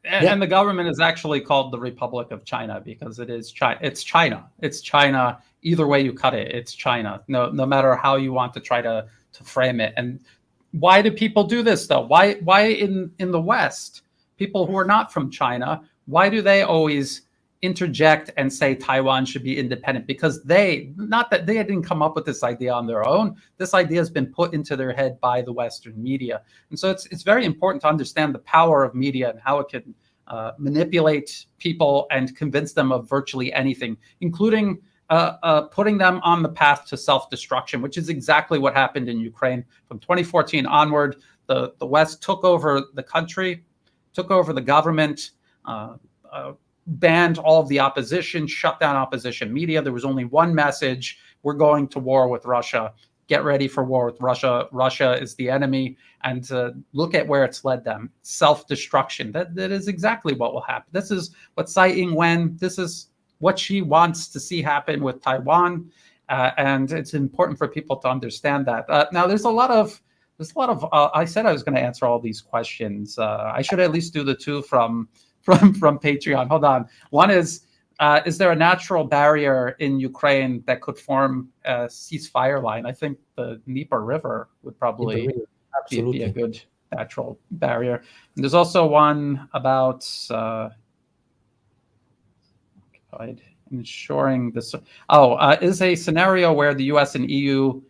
And the government is actually called the Republic of China because it is China. It's China. It's China. Either way you cut it, it's China. No matter how you want to try to frame it. And why do people do this though? Why in the West, people who are not from China, why do they always interject and say Taiwan should be independent? Because they didn't come up with this idea on their own. This idea has been put into their head by the Western media. And so it's very important to understand the power of media and how it can manipulate people and convince them of virtually anything, including putting them on the path to self-destruction, which is exactly what happened in Ukraine. From 2014 onward, the West took over the country, took over the government, banned all of the opposition, shut down opposition media. There was only one message: we're going to war with Russia. Get ready for war with Russia. Russia is the enemy. And look at where it's led them. Self-destruction. That is exactly what will happen. This is what Tsai Ing-wen, this is what she wants to see happen with Taiwan. And it's important for people to understand that. Now, there's a lot of, I said I was going to answer all these questions. I should at least do the two from Patreon. Hold on. One is there a natural barrier in Ukraine that could form a ceasefire line? I think the Dnieper River would probably be a good natural barrier. And there's also one about ensuring this. Is a scenario where the U.S. and EU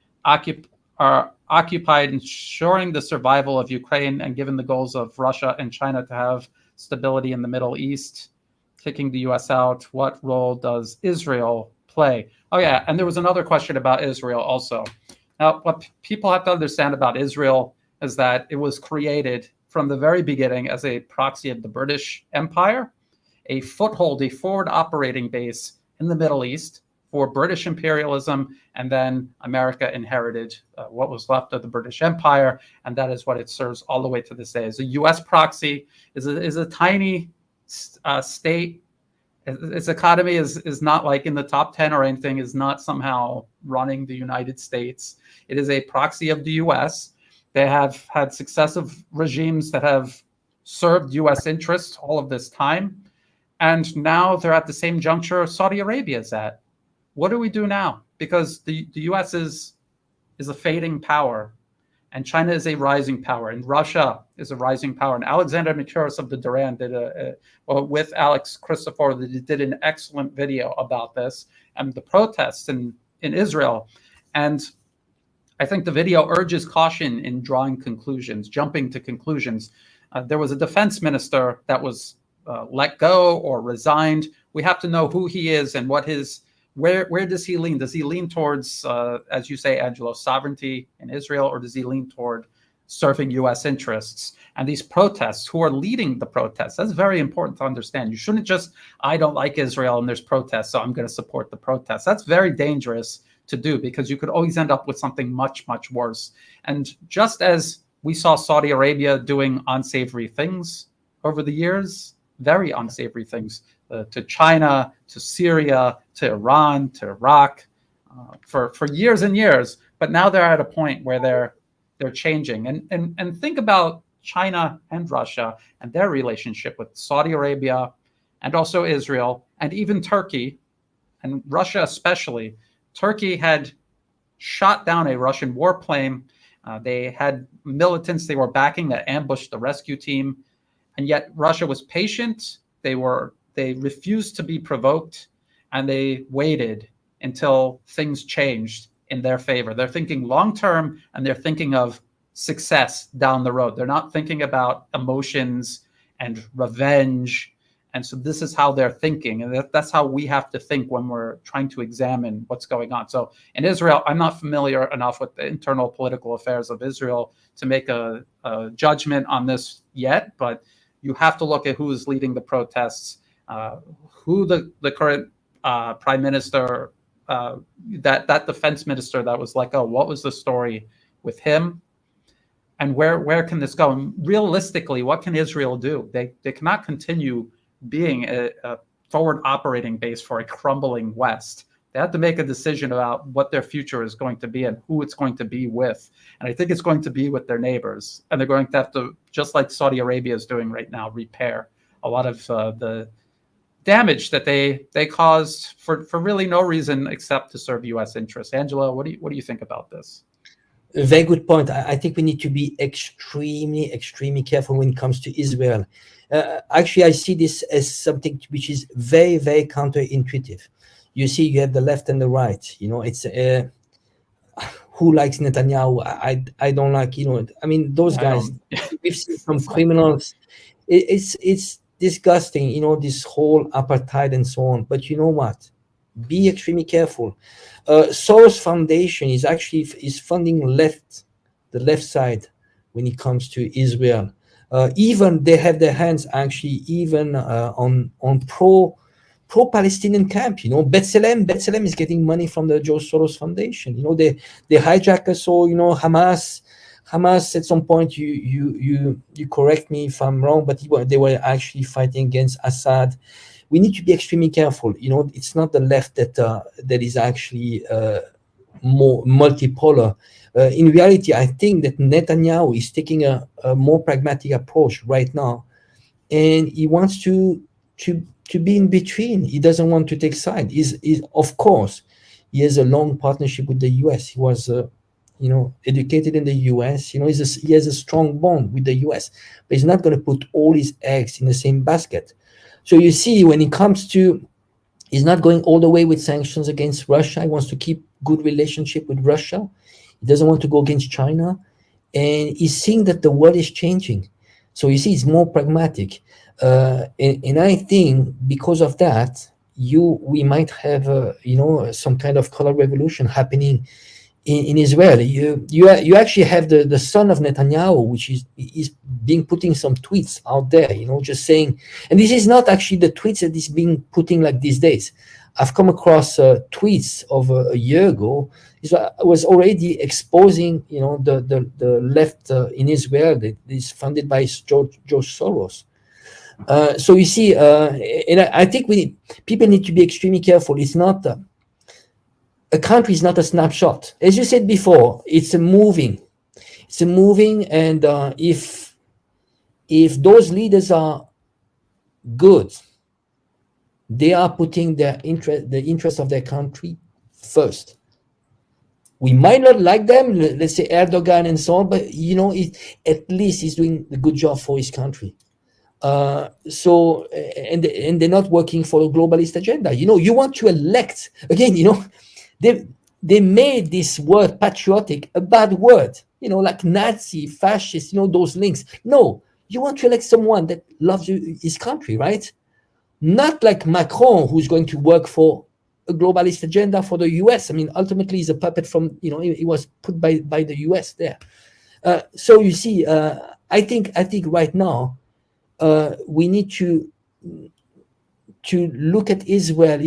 are occupied ensuring the survival of Ukraine, and given the goals of Russia and China to have stability in the Middle East, kicking the U.S. out, what role does Israel play? Oh, yeah, and there was another question about Israel also. Now, what people have to understand about Israel is that it was created from the very beginning as a proxy of the British Empire, a foothold, a forward operating base in the Middle East for British imperialism, and then America inherited what was left of the British Empire, and that is what it serves all the way to this day. As a U.S. proxy, is a tiny state. Its economy is not like in the top 10 or anything, is not somehow running the United States. It is a proxy of the U.S. They have had successive regimes that have served U.S. interests all of this time. And now they're at the same juncture Saudi Arabia is at. What do we do now? Because the U.S. is a fading power, and China is a rising power, and Russia is a rising power. And Alexander Maturis of the Duran did with Alex Christopher, did an excellent video about this and the protests in Israel. And I think the video urges caution in drawing conclusions, jumping to conclusions. There was a defense minister that was let go or resigned. We have to know who he is and what his, where does he lean? Does he lean towards, as you say, Angelo, sovereignty in Israel, or does he lean toward serving U.S. interests? And these protests, who are leading the protests, that's very important to understand. You shouldn't just, I don't like Israel and there's protests, so I'm going to support the protests. That's very dangerous to do, because you could always end up with something much, much worse. And just as we saw Saudi Arabia doing unsavory things over the years, very unsavory things, to China, to Syria, to Iran, to Iraq, for years and years. But now they're at a point where they're changing. And think about China and Russia and their relationship with Saudi Arabia and also Israel and even Turkey, and Russia especially. Turkey had shot down a Russian warplane. They had militants they were backing that ambushed the rescue team. And yet Russia was patient. They refused to be provoked, and they waited until things changed in their favor. They're thinking long-term, and they're thinking of success down the road. They're not thinking about emotions and revenge. And so this is how they're thinking. And that's how we have to think when we're trying to examine what's going on. So in Israel, I'm not familiar enough with the internal political affairs of Israel to make a judgment on this yet, but you have to look at who is leading the protests, who the current prime minister, that defense minister that was let go, what was the story with him? And where can this go? And realistically, what can Israel do? They cannot continue being a forward operating base for a crumbling West. They have to make a decision about what their future is going to be and who it's going to be with. And I think it's going to be with their neighbors. And they're going to have to, just like Saudi Arabia is doing right now, repair a lot of the damage that they caused for really no reason except to serve U.S. interests. Angela, what do you think about this? A very good point. I think we need to be extremely, extremely careful when it comes to Israel. Actually, I see this as something which is very, very counterintuitive. You see, you have the left and the right. You know, it's who likes Netanyahu? I don't like. You know, I mean, those guys. We've seen some criminals. It's disgusting, this whole apartheid and so on. But you know what? Be extremely careful. Soros Foundation is funding the left side when it comes to Israel. Even they have their hands actually even on pro-Palestinian camp. B'Tselem is getting money from the George Soros Foundation. They hijack us. So Hamas at some point, you correct me if I'm wrong, but they were actually fighting against Assad. We need to be extremely careful. It's not the left that is actually more multipolar. In reality, I think that Netanyahu is taking a more pragmatic approach right now, and he wants to be in between. He doesn't want to take side. Of course, he has a long partnership with the U.S. He was educated in the U.S. He has a strong bond with the U.S., but he's not going to put all his eggs in the same basket. So you see, when it comes to, he's not going all the way with sanctions against Russia. He wants to keep good relationship with Russia. He doesn't want to go against China, and he's seeing that the world is changing. So you see, it's more pragmatic, and I think because of that, we might have some kind of color revolution happening in Israel. You actually have the son of Netanyahu, which is being putting some tweets out there, just saying, and this is not actually the tweets that is being putting like these days. I've come across tweets of a year ago. It was already exposing, the left in Israel that is funded by George Soros. So you see, and I think people need to be extremely careful. It's not. A country is not a snapshot. As you said before, it's a moving, and if those leaders are good, they are putting the interest of their country first. We might not like them, let's say Erdogan and so on, but at least he's doing a good job for his country. So and they're not working for a globalist agenda. You want to elect again. They made this word patriotic a bad word, like Nazi, fascist, those links. No, you want to elect someone that loves his country, right? Not like Macron, who's going to work for a globalist agenda for the US. I mean, ultimately, he's a puppet from, he was put by the US there. So you see, I think right now, we need to look at Israel.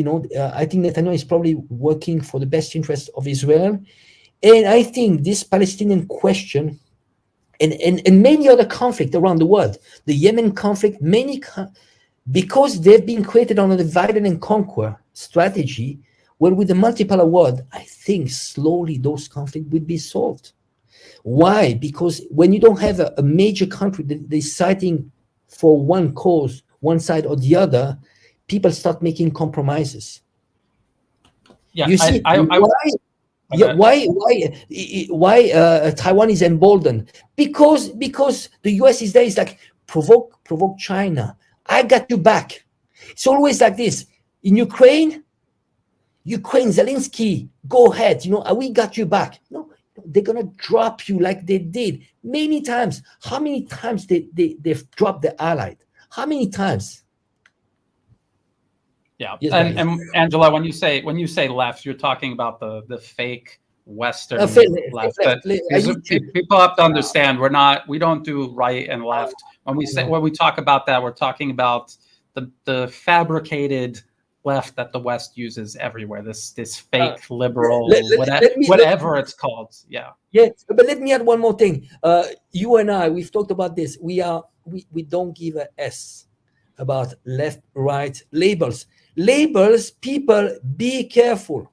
I think Netanyahu is probably working for the best interest of Israel, and I think this Palestinian question and many other conflict around the world, the Yemen conflict, because they've been created on a divide and conquer strategy, where with the multipolar world, I think slowly those conflicts will be solved. Why? Because when you don't have a major country deciding for one cause, one side or the other, people start making compromises. Yeah, you see why Taiwan is emboldened? Because the US is there. It's like provoke China. I got you back. It's always like this. In Ukraine, Zelensky, go ahead. We got you back. No, they're gonna drop you like they did many times. How many times they've dropped the Allied? How many times? Yeah, yes, and Angela, when you say left, you're talking about the fake Western left. People have to understand we don't do right and left. When we talk about that, we're talking about the fabricated left that the West uses everywhere. This fake liberal, whatever it's called. Yeah. But let me add one more thing. You and I, we've talked about this. We don't give a S about left, right labels. Labels, people, be careful.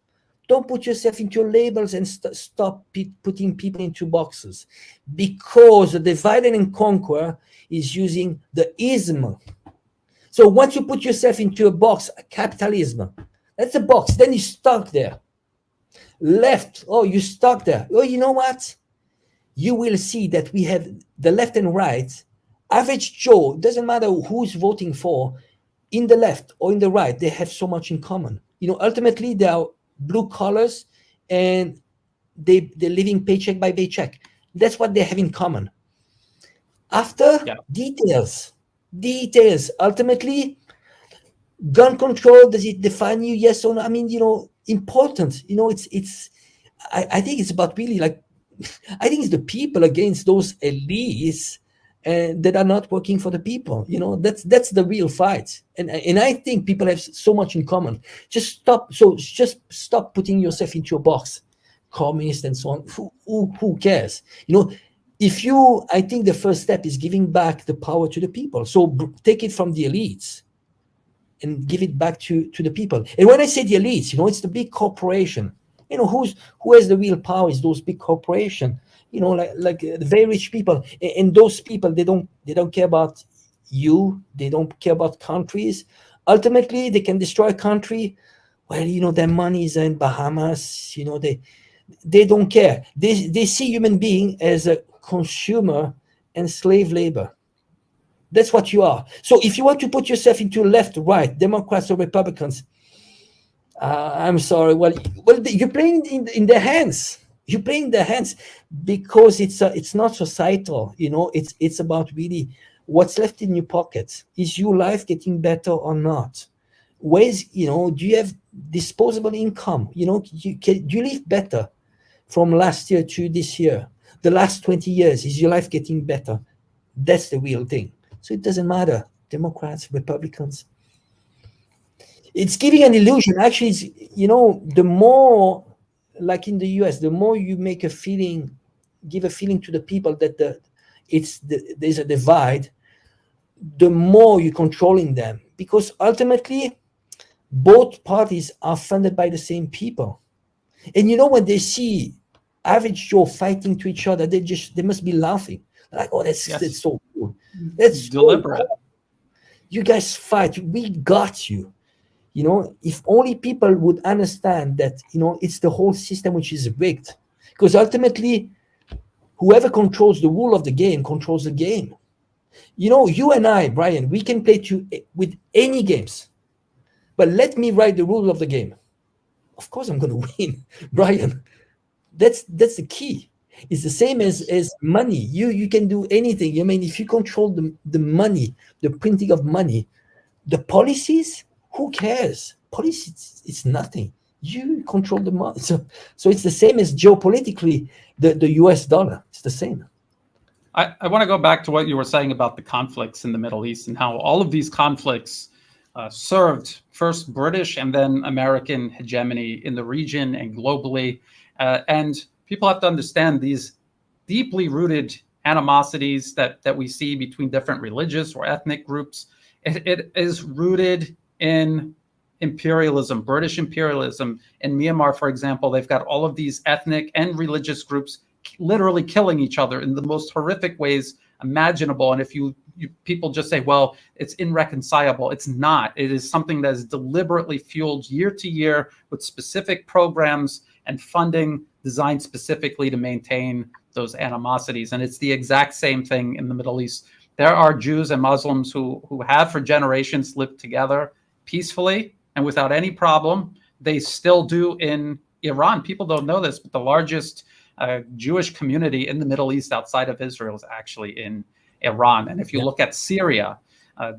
Don't put yourself into labels and stop putting people into boxes, because the divide and conquer is using the ism. So once you put yourself into a box, capitalism, that's a box, then you're stuck there. Left, you're stuck there. You know what? You will see that we have the left and right. Average Joe, doesn't matter who's voting for, in the left or in the right, they have so much in common. Ultimately, they are blue collars, and they're living paycheck by paycheck. That's what they have in common. After, details, Details. Ultimately, gun control, does it define you? Yes or no? I mean, important. I think it's about really like, I think it's the people against those elites that are not working for the people. That's the real fight. And I think people have so much in common. Just stop putting yourself into a box, communist and so on. Who cares? I think the first step is giving back the power to the people. So take it from the elites and give it back to the people. And when I say the elites, it's the big corporation. Who has the real power is those big corporation. Like the very rich people. And those people, they don't care about you. They don't care about countries. Ultimately, they can destroy a country. Well, their money is in Bahamas. They don't care. They see human being as a consumer and slave labor. That's what you are. So if you want to put yourself into left, right, Democrats or Republicans, I'm sorry. Well, you're playing in their hands. You're playing their hands because it's not societal. It's about really what's left in your pocket. Is your life getting better or not? Do you have disposable income? Do you live better from last year to this year? The last 20 years, is your life getting better? That's the real thing. So it doesn't matter, Democrats, Republicans. It's giving an illusion. Actually, the more, like in the US, the more you give a feeling to the people that there's a divide, the more you're controlling them. Because ultimately, both parties are funded by the same people. And when they see average Joe fighting to each other, they must be laughing. Like, oh, that's so cool. That's deliberate. So cool. You guys fight. We got you. If only people would understand that, it's the whole system which is rigged. Because ultimately, whoever controls the rule of the game controls the game. You and I, Brian, we can play with any games. But let me write the rule of the game. Of course I'm going to win, Brian. That's the key. It's the same as money. You can do anything. I mean, if you control the money, the printing of money, the policies, who cares? Policies, it's nothing. You control the money. So it's the same as geopolitically, the US dollar. It's the same. I want to go back to what you were saying about the conflicts in the Middle East and how all of these conflicts served first British and then American hegemony in the region and globally. And people have to understand these deeply rooted animosities that we see between different religious or ethnic groups. It is rooted in imperialism, British imperialism. In Myanmar, for example, they've got all of these ethnic and religious groups literally killing each other in the most horrific ways imaginable. And if people just say, well, it's irreconcilable. It's not. It is something that is deliberately fueled year to year with specific programs and funding designed specifically to maintain those animosities. And it's the exact same thing in the Middle East. There are Jews and Muslims who have for generations lived together peacefully and without any problem. They still do in Iran. People don't know this, but the largest Jewish community in the Middle East outside of Israel is actually in Iran. And if you look at Syria,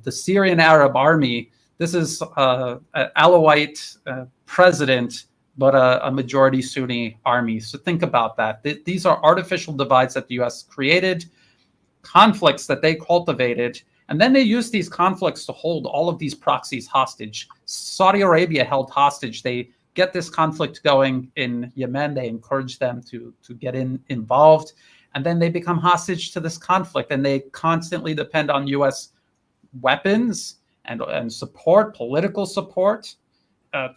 the Syrian Arab Army, this is an Alawite president, but a majority Sunni army. So think about that. These are artificial divides that the U.S. created, conflicts that they cultivated, and then they use these conflicts to hold all of these proxies hostage. Saudi Arabia held hostage. They get this conflict going in Yemen. They encourage them to get involved, and then they become hostage to this conflict, and they constantly depend on U.S. weapons and support, political support,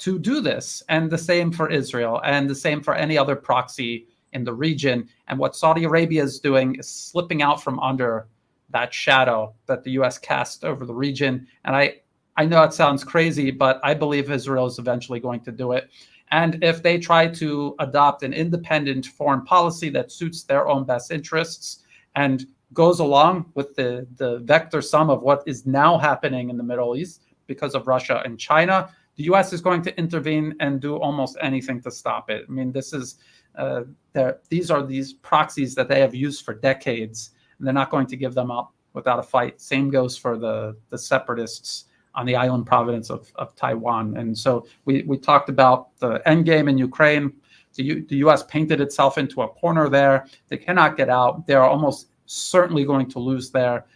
to do this. And the same for Israel, and the same for any other proxy in the region. And what Saudi Arabia is doing is slipping out from under that shadow that the U.S. cast over the region. And I know it sounds crazy, but I believe Israel is eventually going to do it. And if they try to adopt an independent foreign policy that suits their own best interests and goes along with the vector sum of what is now happening in the Middle East because of Russia and China, the U.S. is going to intervene and do almost anything to stop it. I mean, these are these proxies that they have used for decades, and they're not going to give them up without a fight. Same goes for the separatists on the island province of Taiwan. And so we talked about the end game in Ukraine. The U.S. painted itself into a corner there. They cannot get out. They are almost certainly going to lose there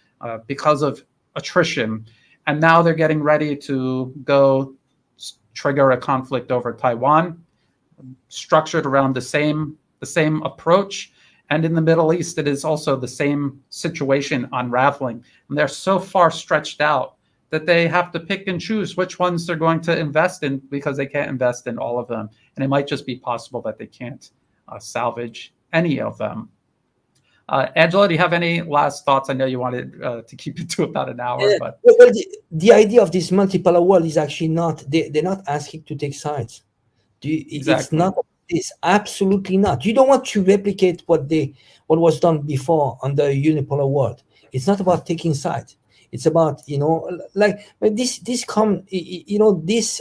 because of attrition. And now they're getting ready to go trigger a conflict over Taiwan, structured around the same approach. And in the Middle East, it is also the same situation unraveling. And they're so far stretched out that they have to pick and choose which ones they're going to invest in, because they can't invest in all of them. And it might just be possible that they can't salvage any of them. Angela, do you have any last thoughts? I know you wanted to keep it to about an hour, but well, the idea of this multipolar world is actually not, they're not asking to take sides. Exactly. It's not this, absolutely not. You don't want to replicate what was done before on the unipolar world. It's not about taking sides. It's about, like this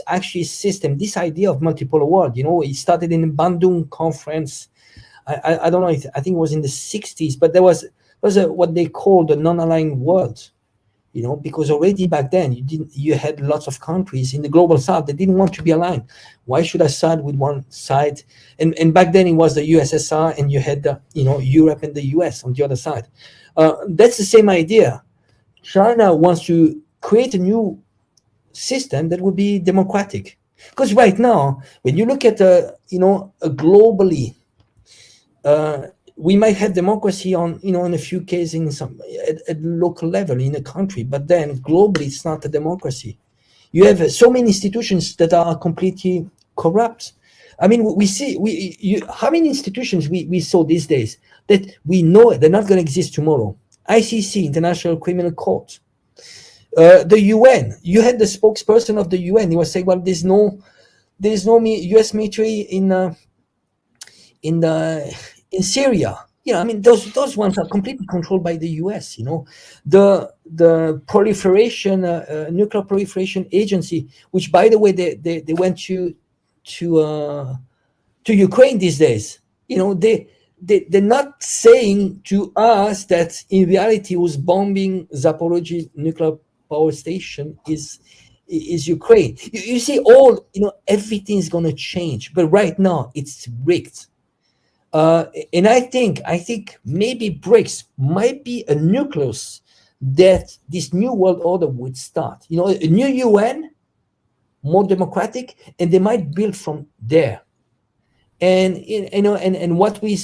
actually system, this idea of multipolar world, it started in the Bandung conference. I don't know, I think it was in the 60s, but there was what they called the non-aligned world, because already back then you had lots of countries in the global south that didn't want to be aligned. Why should I side with one side? And back then it was the USSR, and you had Europe and the US on the other side. That's the same idea. China wants to create a new system that would be democratic, because right now when you look at globally, we might have democracy on in a few cases in some at local level in a country, but then globally it's not a democracy. You have so many institutions that are completely corrupt. I mean, how many institutions we saw these days that we know they're not going to exist tomorrow? ICC, International Criminal Court, the UN. You had the spokesperson of the UN. He was saying, "Well, there's no U.S. military in Syria." I mean, those ones are completely controlled by the U.S. The proliferation, nuclear proliferation agency, which, by the way, they went to Ukraine these days. They're not saying to us that in reality who's bombing Zaporozhye nuclear power station is Ukraine. You see, everything is going to change, but right now it's rigged. And I think maybe BRICS might be a nucleus that this new world order would start. A new UN, more democratic, and they might build from there. And and what we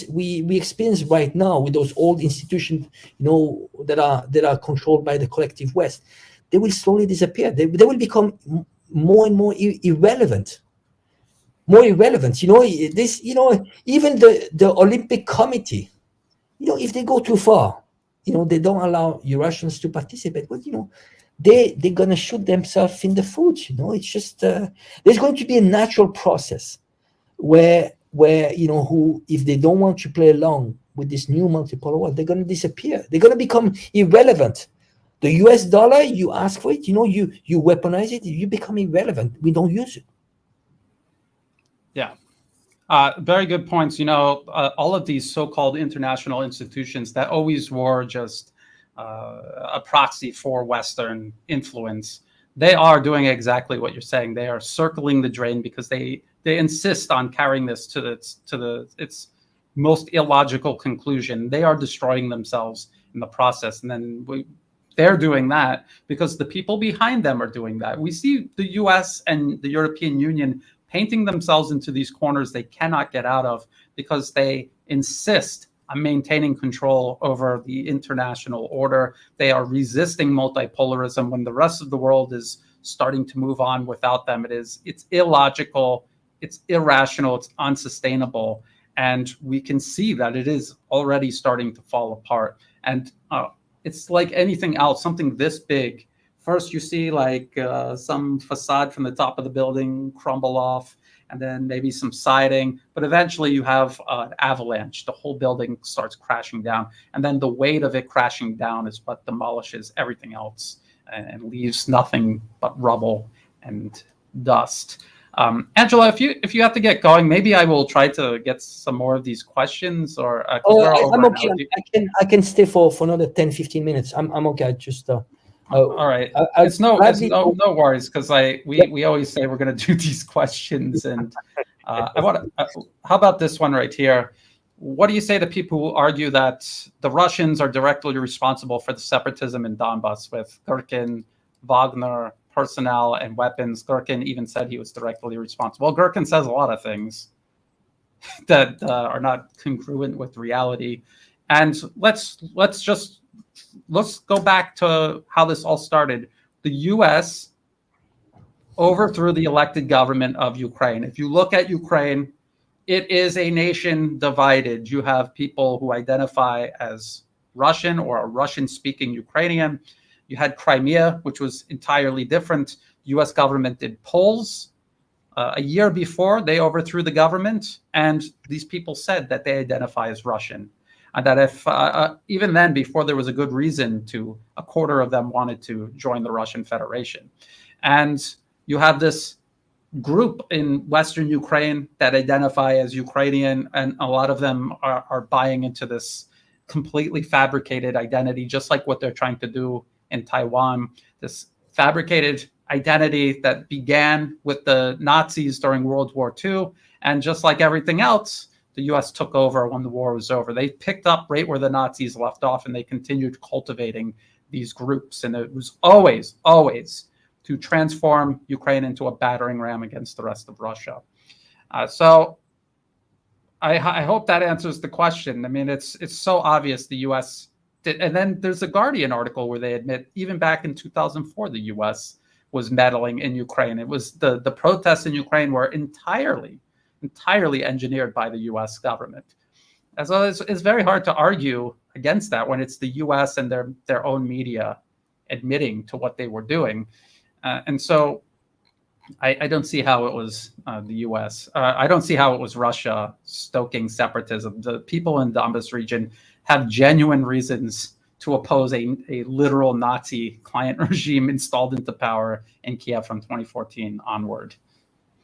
experience right now with those old institutions, that are controlled by the collective West, they will slowly disappear. They will become more and more irrelevant. More irrelevant. Even the Olympic Committee, if they go too far, they don't allow Russians to participate. But they're gonna shoot themselves in the foot. It's just there's going to be a natural process where who, if they don't want to play along with this new multipolar world, they're going to disappear. They're going to become irrelevant. The US dollar, you ask for it, you weaponize it, you become irrelevant. We don't use it. Yeah. Very good points. All of these so-called international institutions that always were just a proxy for Western influence, they are doing exactly what you're saying. They are circling the drain because they insist on carrying this to its most illogical conclusion. They are destroying themselves in the process, and then they're doing that because the people behind them are doing that. We see the U.S. and the European Union painting themselves into these corners they cannot get out of because they insist on maintaining control over the international order. They are resisting multipolarism when the rest of the world is starting to move on without them. It's illogical, it's irrational, it's unsustainable. And we can see that it is already starting to fall apart. And it's like anything else, something this big. First, you see like some facade from the top of the building crumble off, and then maybe some siding. But eventually you have an avalanche. The whole building starts crashing down. And then the weight of it crashing down is what demolishes everything else and leaves nothing but rubble and dust. Angela, if you have to get going, maybe I will try to get some more of these questions, or because Oh, we're I'm over now. okay. I can stay for another 10, 15 minutes. I'm okay. I just All right, I'll it's gladly no worries, because Yep. we always say we're going to do these questions, and I want to. How about this one right here? What do you say to people who argue that the Russians are directly responsible for the separatism in Donbass with Gherkin, Wagner, personnel, and weapons? Gherkin even said he was directly responsible. Well, Gherkin says a lot of things that are not congruent with reality. And let's go back to how this all started. The U.S. overthrew the elected government of Ukraine. If you look at Ukraine, it is a nation divided. You have people who identify as Russian or a Russian-speaking Ukrainian. You had Crimea, which was entirely different. U.S. government did polls a year before they overthrew the government, and these people said that they identify as Russian. And that if, even then, before there was a good reason to, a quarter of them wanted to join the Russian Federation. And you have this group in Western Ukraine that identify as Ukrainian, and a lot of them are buying into this completely fabricated identity, just like what they're trying to do in Taiwan, this fabricated identity that began with the Nazis during World War II. And just like everything else, the US took over when the war was over. They picked up right where the Nazis left off, and they continued cultivating these groups. And it was always to transform Ukraine into a battering ram against the rest of Russia. So I hope that answers the question. I mean, it's so obvious the U.S. did. And then there's a Guardian article where they admit even back in 2004, the U.S. was meddling in Ukraine. It was the protests in Ukraine were entirely engineered by the U.S. government. And so it's very hard to argue against that when it's the U.S. and their own media admitting to what they were doing. And so I don't see how it was the U.S. I don't see how it was Russia stoking separatism. The people in Donbas region have genuine reasons to oppose a literal Nazi client regime installed into power in Kiev from 2014 onward.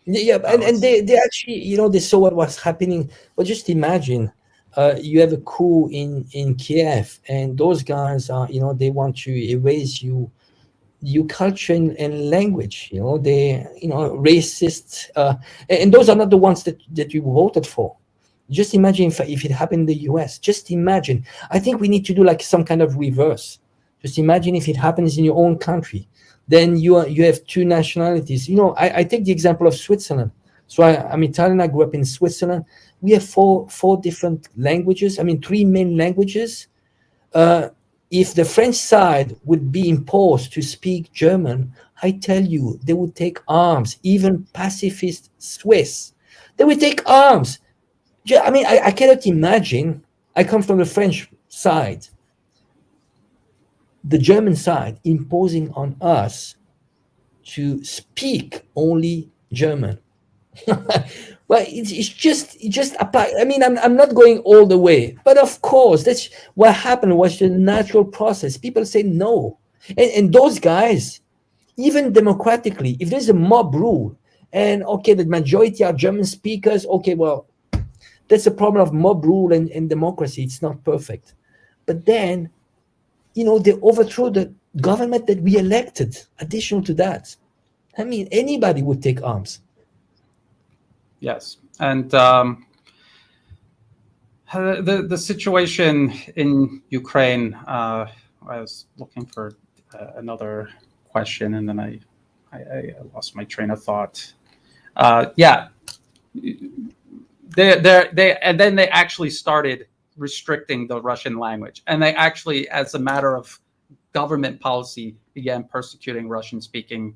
Yeah, and they actually, they saw what was happening. But just imagine, you have a coup in Kiev, and those guys are, they want to erase your culture and language. They, racist, and those are not the ones that you voted for. Just imagine if it happened in the US. Just imagine. I think we need to do like some kind of reverse. Just imagine if it happens in your own country. Then you have two nationalities. I take the example of Switzerland. So I'm Italian. I grew up in Switzerland. We have four different languages. I mean, three main languages. If the French side would be imposed to speak German, I tell you, they would take arms. Even pacifist Swiss, they would take arms. I mean, I cannot imagine. I come from the French side. The German side imposing on us to speak only German. Well, it just apply. I mean, I'm not going all the way, but of course, that's what happened was the natural process. People say no, and those guys, even democratically, if there's a mob rule, and okay, the majority are German speakers, okay, well, that's a problem of mob rule and democracy. It's not perfect, but then, they overthrow the government that we elected. Additional to that, I mean, anybody would take arms. Yes, and the situation in Ukraine. I was looking for another question, and then I lost my train of thought. Yeah, they and then they actually started restricting the Russian language, and they actually, as a matter of government policy, began persecuting Russian-speaking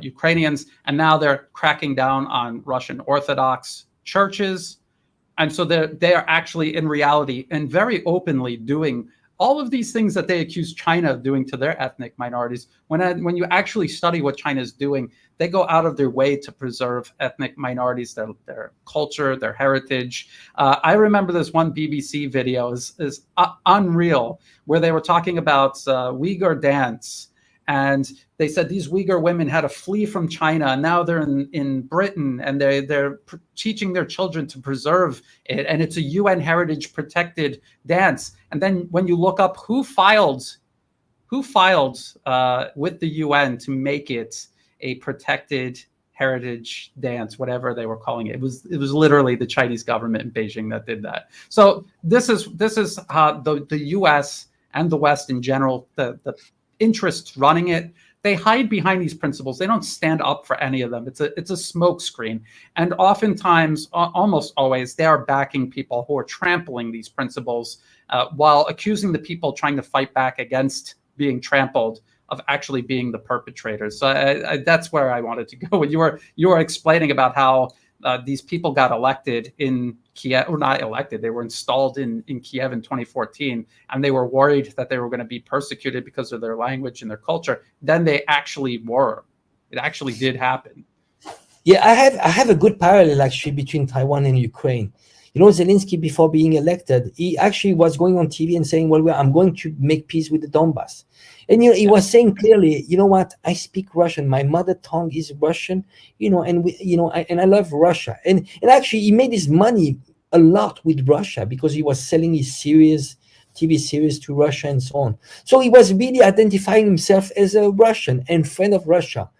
Ukrainians, and now they're cracking down on Russian Orthodox churches. And so they are actually, in reality, and very openly doing all of these things that they accuse China of doing to their ethnic minorities. When you actually study what China is doing, they go out of their way to preserve ethnic minorities, their culture, their heritage. I remember this one BBC video is unreal, where they were talking about Uyghur dance. And they said these Uyghur women had to flee from China, and now they're in Britain, and they're teaching their children to preserve it, and it's a UN heritage protected dance. And then when you look up who filed with the UN to make it a protected heritage dance, whatever they were calling it, it was literally the Chinese government in Beijing that did that. So this is how the US and the West in general, the interests running it, they hide behind these principles. They don't stand up for any of them. It's a smoke screen. And oftentimes, almost always, they are backing people who are trampling these principles while accusing the people trying to fight back against being trampled of actually being the perpetrators. So that's where I wanted to go. When you were explaining about how these people got elected in Kiev, or not elected, they were installed in Kiev in 2014, and they were worried that they were going to be persecuted because of their language and their culture. Then they actually were. It actually did happen. Yeah, I have a good parallel actually between Taiwan and Ukraine. You know, Zelensky, before being elected, he actually was going on TV and saying, well, I'm going to make peace with the Donbass. And, you know, he was saying clearly, you know what, I speak Russian. My mother tongue is Russian, you know, and I love Russia. And actually, he made his money a lot with Russia because he was selling his TV series to Russia and so on. So he was really identifying himself as a Russian and friend of Russia.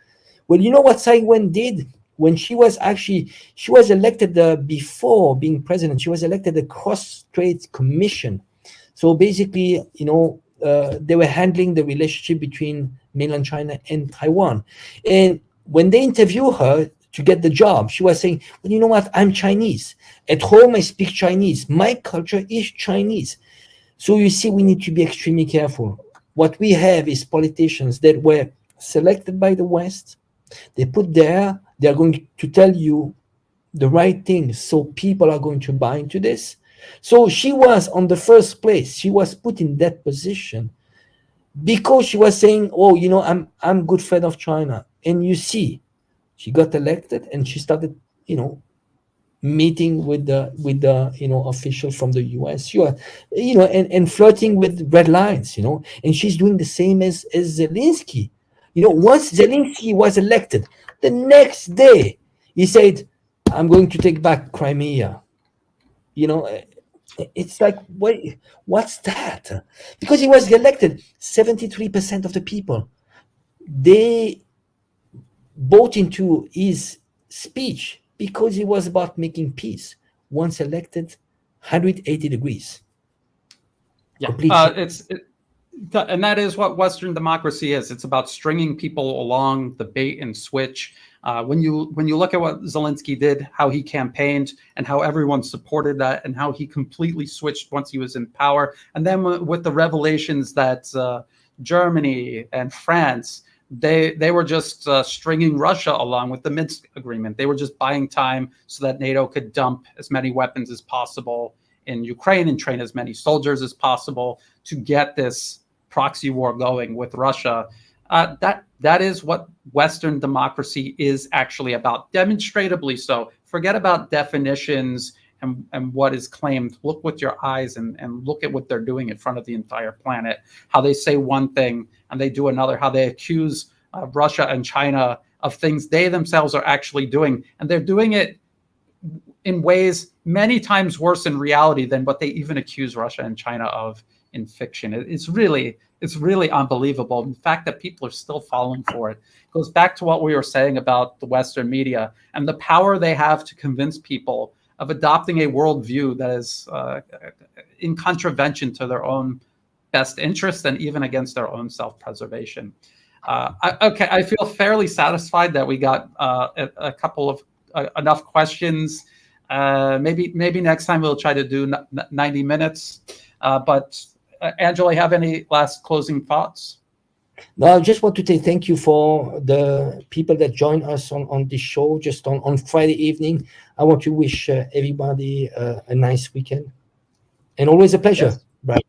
Well, you know what Tsai Ing-wen did? When she was elected before being president, she was elected the Cross-Strait Commission. So basically, you know, they were handling the relationship between mainland China and Taiwan. And when they interviewed her to get the job, she was saying, well, you know what, I'm Chinese. At home, I speak Chinese. My culture is Chinese. So you see, we need to be extremely careful. What we have is politicians that were selected by the West. They put there, they're going to tell you the right things, so people are going to buy into this. So she was on the first place. She was put in that position because she was saying, oh, you know, I'm good friend of China. And you see, she got elected and she started, you know, meeting with the you know, officials from the US, you know, and flirting with red lines, you know, and she's doing the same as Zelensky. You know, once Zelensky was elected, the next day he said, I'm going to take back Crimea. You know, it's like, what's that? Because he was elected, 73% of the people, they bought into his speech because he was about making peace. Once elected, 180 degrees. Yeah, and that is what Western democracy is. It's about stringing people along the bait and switch. When you look at what Zelensky did, how he campaigned, and how everyone supported that, and how he completely switched once he was in power, and then with the revelations that Germany and France, they were just stringing Russia along with the Minsk agreement. They were just buying time so that NATO could dump as many weapons as possible in Ukraine and train as many soldiers as possible to get this proxy war going with Russia. That is what Western democracy is actually about, demonstrably so. Forget about definitions and what is claimed. Look with your eyes and look at what they're doing in front of the entire planet, how they say one thing and they do another, how they accuse Russia and China of things they themselves are actually doing. And they're doing it in ways many times worse in reality than what they even accuse Russia and China of in fiction. It's really unbelievable. The fact that people are still falling for it goes back to what we were saying about the Western media and the power they have to convince people of adopting a worldview that is in contravention to their own best interest and even against their own self-preservation. I feel fairly satisfied that we got a couple of enough questions. Maybe next time we'll try to do 90 minutes. But Angela, have any last closing thoughts? No, I just want to say thank you for the people that join us on this show just on Friday evening. I want to wish everybody a nice weekend and always a pleasure. Yes. Right.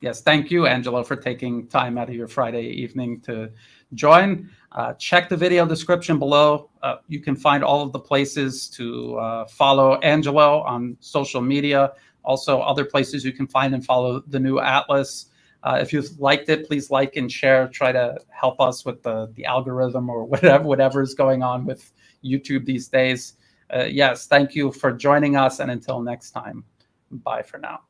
Yes. Thank you, Angela, for taking time out of your Friday evening to join. Check the video description below. You can find all of the places to follow Angelo on social media. Also, other places you can find and follow the new Atlas. If you liked it, please like and share. Try to help us with the algorithm or whatever is going on with YouTube these days. Yes, thank you for joining us, and until next time, bye for now.